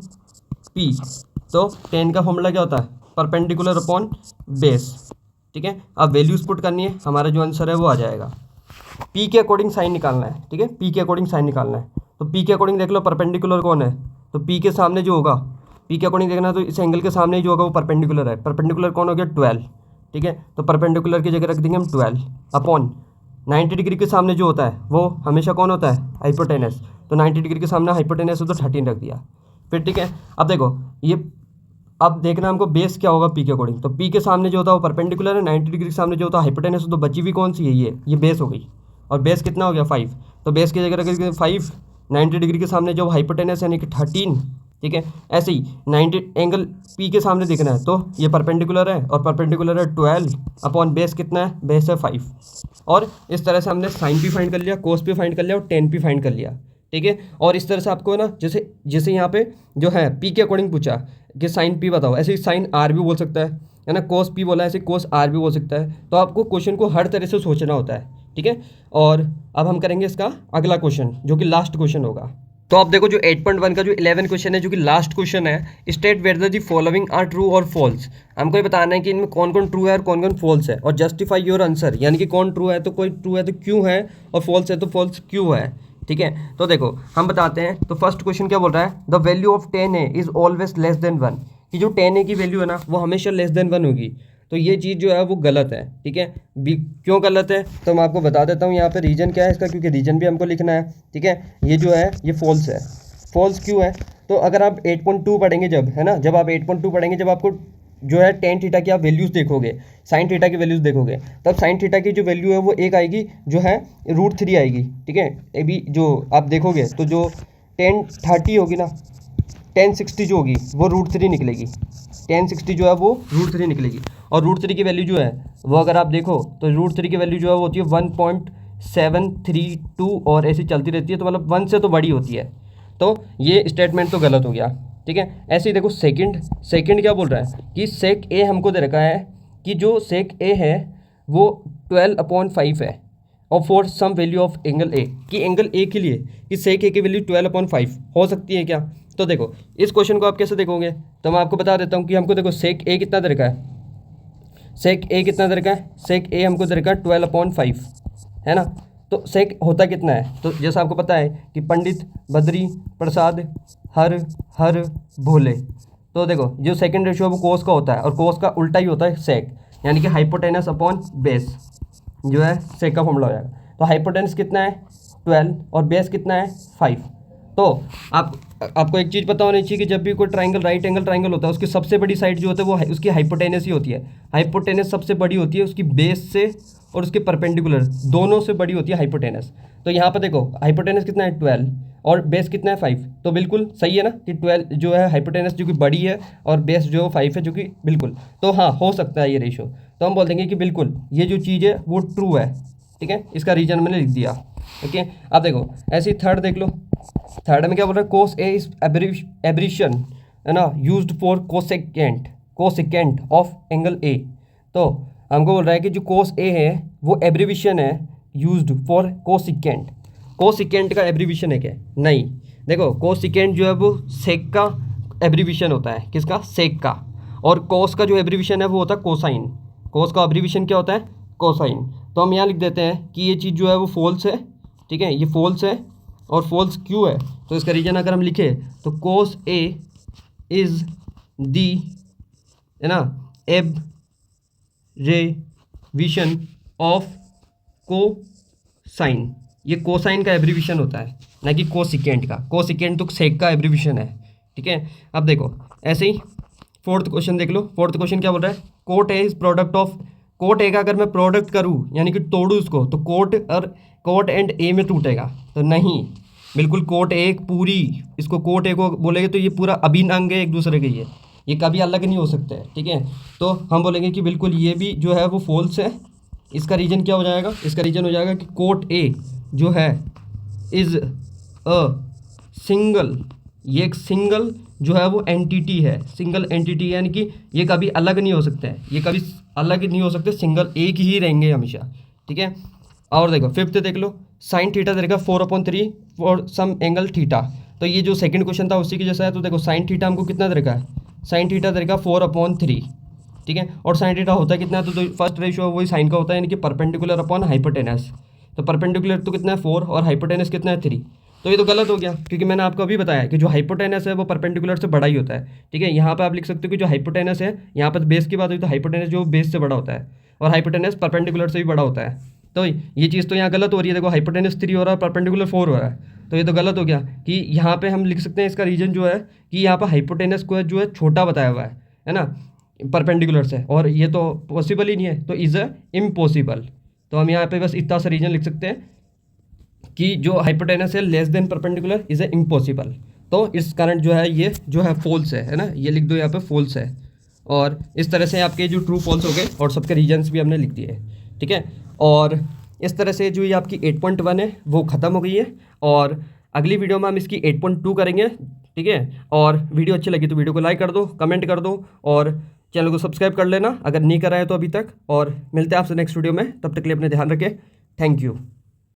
P तो tan का फॉर्मूला क्या होता है, परपेंडिकुलर अपॉन बेस, ठीक है। अब वैल्यूज पुट करनी है, हमारा जो आंसर है वो आ जाएगा। P के अकॉर्डिंग साइन निकालना है, ठीक है, P के अकॉर्डिंग साइन निकालना है। तो P के अकॉर्डिंग देख लो परपेंडिकुलर कौन है, तो P के सामने जो होगा, P के अकॉर्डिंग देखना है तो इस एंगल के सामने जो होगा वो परपेंडिकुलर है। परपेंडिकुलर कौन हो गया 12, ठीक है। तो परपेंडिकुलर की जगह रख देंगे हम 12 अपॉन 90 डिग्री के सामने जो होता है वो हमेशा कौन होता है हाइपोटेनस, तो 90 डिग्री के सामने हाइपोटेनस हो तो 13 रख दिया फिर, ठीक है। अब देखो ये अब देखना हमको बेस क्या होगा P के अकॉर्डिंग, तो P के सामने जो होता है वो परपेंडिकुलर है, 90 डिग्री के सामने जो होता है हाइपोटेनस, तो बची भी कौन सी है ये बेस हो गई, और बेस कितना हो गया 5, तो बेस की जगह रखेंगे 5, 90 डिग्री के सामने जो हाइपोटेनस यानी कि 13, ठीक है। ऐसे ही 90 एंगल P के सामने देखना है तो ये परपेंडिकुलर है, और परपेंडिकुलर है 12 अपॉन बेस कितना है, बेस है 5। और इस तरह से हमने साइन P फाइंड कर लिया, कोस P फाइंड कर लिया और tan P फाइंड कर लिया, ठीक है। और इस तरह से आपको ना जैसे जैसे यहाँ पे जो है P के अकॉर्डिंग पूछा कि साइन P बताओ, ऐसे ही साइन R भी बोल सकता है ना, कोस P बोला ऐसे कोस R भी बोल सकता है। तो आपको क्वेश्चन को हर तरह से सोचना होता है, ठीक है। और अब हम करेंगे इसका अगला क्वेश्चन जो कि लास्ट क्वेश्चन होगा। तो आप देखो जो 8.1 का जो 11 क्वेश्चन है जो कि लास्ट क्वेश्चन है, state whether the following are true और फॉल्स। हमको ये बताना है कि इनमें कौन कौन ट्रू है और कौन कौन फॉल्स है, और जस्टिफाई योर आंसर, यानी कि कौन ट्रू है तो कोई ट्रू है तो क्यों है, और फॉल्स है तो फॉल्स क्यों है, ठीक है। तो देखो हम बताते हैं, तो फर्स्ट क्वेश्चन क्या बोल रहा है, the value of tan a is always less than 1, कि जो tan a की वैल्यू है ना वो हमेशा लेस देन 1 होगी। तो ये चीज़ जो है वो गलत है, ठीक है। क्यों गलत है तो मैं आपको बता देता हूँ यहाँ पे रीजन क्या है इसका, क्योंकि रीजन भी हमको लिखना है, ठीक है। ये जो है ये फॉल्स है। फॉल्स क्यों है, तो अगर आप 8.2 पढ़ेंगे जब, है ना, जब आप 8.2 पढ़ेंगे, जब आपको जो है tan थीटा की आप वैल्यूज़ देखोगे, साइन थीटा की वैल्यूज़ देखोगे, तब साइन थीटा की जो वैल्यू है वो एक आएगी जो है √3 आएगी, ठीक है। अभी जो आप देखोगे तो जो tan 30 होगी ना, tan 60 जो होगी वो √3 निकलेगी, tan 60 जो है वो √3 निकलेगी। और √3 की वैल्यू जो है वो अगर आप देखो तो √3 की वैल्यू जो है वो होती है 1.732 और ऐसी चलती रहती है, तो मतलब 1 से तो बड़ी होती है। तो ये स्टेटमेंट तो गलत हो गया, ठीक है। ऐसे ही देखो सेकंड क्या बोल रहा है कि सेक ए हमको दे रखा है कि जो सेक ए है वो 12/5 है, और for some value of angle A, कि एंगल ए के लिए कि सेक ए की वैल्यू 12/5 हो सकती है क्या। तो देखो इस क्वेश्चन को आप कैसे देखोगे, तो मैं आपको बता देता हूँ कि हमको देखो सेक ए कितना दे रखा है, सेक ए कितना दे रखा है, सेक ए हमको दे रखा है 12/5, है ना। तो सेक होता कितना है, तो जैसा आपको पता है कि पंडित बद्री प्रसाद हर हर भोले। तो देखो जो सेकंड रेशियो है वो कोस का होता है, और कोस का उल्टा ही होता है सेक, यानी कि हाइपोटेनस अपॉन बेस जो है सेक का फॉर्मूला हो जाएगा। तो हाइपोटेनस कितना है 12 और बेस कितना है 5। तो आपको एक चीज़ पता होनी चाहिए कि जब भी कोई ट्राइंगल राइट एंगल ट्राइंगल होता है उसकी सबसे बड़ी साइड जो होता है वो उसकी हाइपोटेनस ही होती है। हाइपोटेनस सबसे बड़ी होती है उसकी बेस से और उसके परपेंडिकुलर दोनों से बड़ी होती है हाइपोटेनस। तो यहाँ पर देखो हाइपोटेनस कितना है 12 और बेस कितना है 5, तो बिल्कुल सही है ना कि 12 जो है हाइपोटेनस जो कि बड़ी है और बेस जो 5 है जो कि बिल्कुल, तो हाँ हो सकता है ये रेशो। तो हम बोल देंगे कि बिल्कुल ये जो चीज़ है वो ट्रू है। ठीक है, इसका रीजन मैंने लिख दिया। ओके, अब देखो ऐसे ही थर्ड देख लो। थर्ड में क्या बोल रहा है, कोस ए इज एब्रिशन है ना used for cosecant of angle ए। तो हमको बोल रहा है कि जो कोस ए है वो एब्रीविशन है यूज्ड फॉर कोसिकेंट। कोसिकेंट का एब्रीविशन है क्या? नहीं, देखो कोसिकेंट जो है वो सेक का एब्रीविशन होता है। किसका? सेक का। और कोस का जो एब्रीविशन है वो होता है कोसाइन। कोस का एब्रीविशन क्या होता है? कोसाइन। तो हम यहाँ लिख देते हैं कि ये चीज़ जो है वो फॉल्स है। ठीक है, ये फॉल्स है और फॉल्स क्यों है? तो इसका रीजन अगर हम लिखें तो कोस ए इज दी है ना एब्रीविशन ऑफ कोसाइन। ये कोसाइन का एब्रीविशन होता है, ना कि कोसिकेंट का। कोसिकेंट तो सेक का एब्रीविशन है। ठीक है, अब देखो ऐसे ही फोर्थ क्वेश्चन देख लो। फोर्थ क्वेश्चन क्या बोल रहा है, coat A is product of, cot A का अगर मैं प्रोडक्ट करूँ यानी कि तोड़ूँ उसको तो कोट एंड ए में टूटेगा। तो नहीं, बिल्कुल कोट ए पूरी, इसको कोट ए को बोलेंगे तो ये पूरा अभिन्न अंग है एक दूसरे के, ये कभी अलग नहीं हो सकते हैं। ठीक है, तो हम बोलेंगे कि बिल्कुल ये भी जो है वो फॉल्स है। इसका रीजन क्या हो जाएगा? इसका रीजन हो जाएगा कि कोट ए जो है इज़ अ सिंगल, ये एक सिंगल जो है वो एंटिटी है। सिंगल एंटिटी यानी कि ये कभी अलग नहीं हो सकता है, ये कभी अलग नहीं हो सकते, सिंगल एक ही रहेंगे हमेशा। ठीक है, और देखो फिफ्थ देख लो, साइन थीटा देगा 4/3 फॉर सम एंगल थीटा। तो ये जो सेकंड क्वेश्चन था उसी की जैसा है। तो देखो साइन थीटा हमको कितना देगा है, साइन थीटा देगा 4/3। ठीक है, और साइन थीटा होता है कितना है, तो फर्स्ट रेशियो वही साइन का होता है यानी कि परपेंडिकुलर अपॉन हाइपोटेनस। तो परपेंडिकुलर तो कितना है 4 और हाइपोटेनस कितना है 3। तो ये तो गलत हो गया क्योंकि मैंने आपको अभी बताया कि जो हाइपोटेनस है वो परपेंडिकुलर से बड़ा ही होता है। ठीक है, यहाँ पे आप लिख सकते हो कि जो हाइपोटेनस है, यहाँ पर बेस की बात हुई तो हाइपोटेनस जो बेस से बड़ा होता है और हाइपोटेनस परपेंडिकुलर से भी बड़ा होता है। तो ये चीज़ तो यहाँ गलत हो रही है। देखो हाइपोटेनस 3 हो रहा है, परपेंडिकुलर 4 हो रहा है, तो ये तो गलत हो गया कि यहाँ पे हम लिख सकते हैं इसका रीजन जो है कि यहाँ पर हाइपोटेनस को जो है छोटा बताया हुआ है ना परपेंडिकुलर से, और ये तो पॉसिबल ही नहीं है, तो इज़ इम्पॉसिबल। तो हम यहाँ पे बस इतना सा रीजन लिख सकते हैं कि जो हाइपोटेनस है less than perpendicular is impossible. तो इस कारण जो है ये जो है फॉल्स है ना, ये लिख दो यहाँ पे फॉल्स है। और इस तरह से आपके जो ट्रू फॉल्स हो गए और सबके रीजन्स भी हमने लिख दिए। ठीक है, और इस तरह से जो ये आपकी 8.1 है वो ख़त्म हो गई है, और अगली वीडियो में हम इसकी 8.2 करेंगे। ठीक है, और वीडियो अच्छी लगी तो वीडियो को लाइक कर दो, कमेंट कर दो, और चैनल को सब्सक्राइब कर लेना अगर नहीं करा है तो अभी तक। और मिलते हैं आपसे नेक्स्ट वीडियो में, तब तक के लिए अपने ध्यान रखें। Thank you.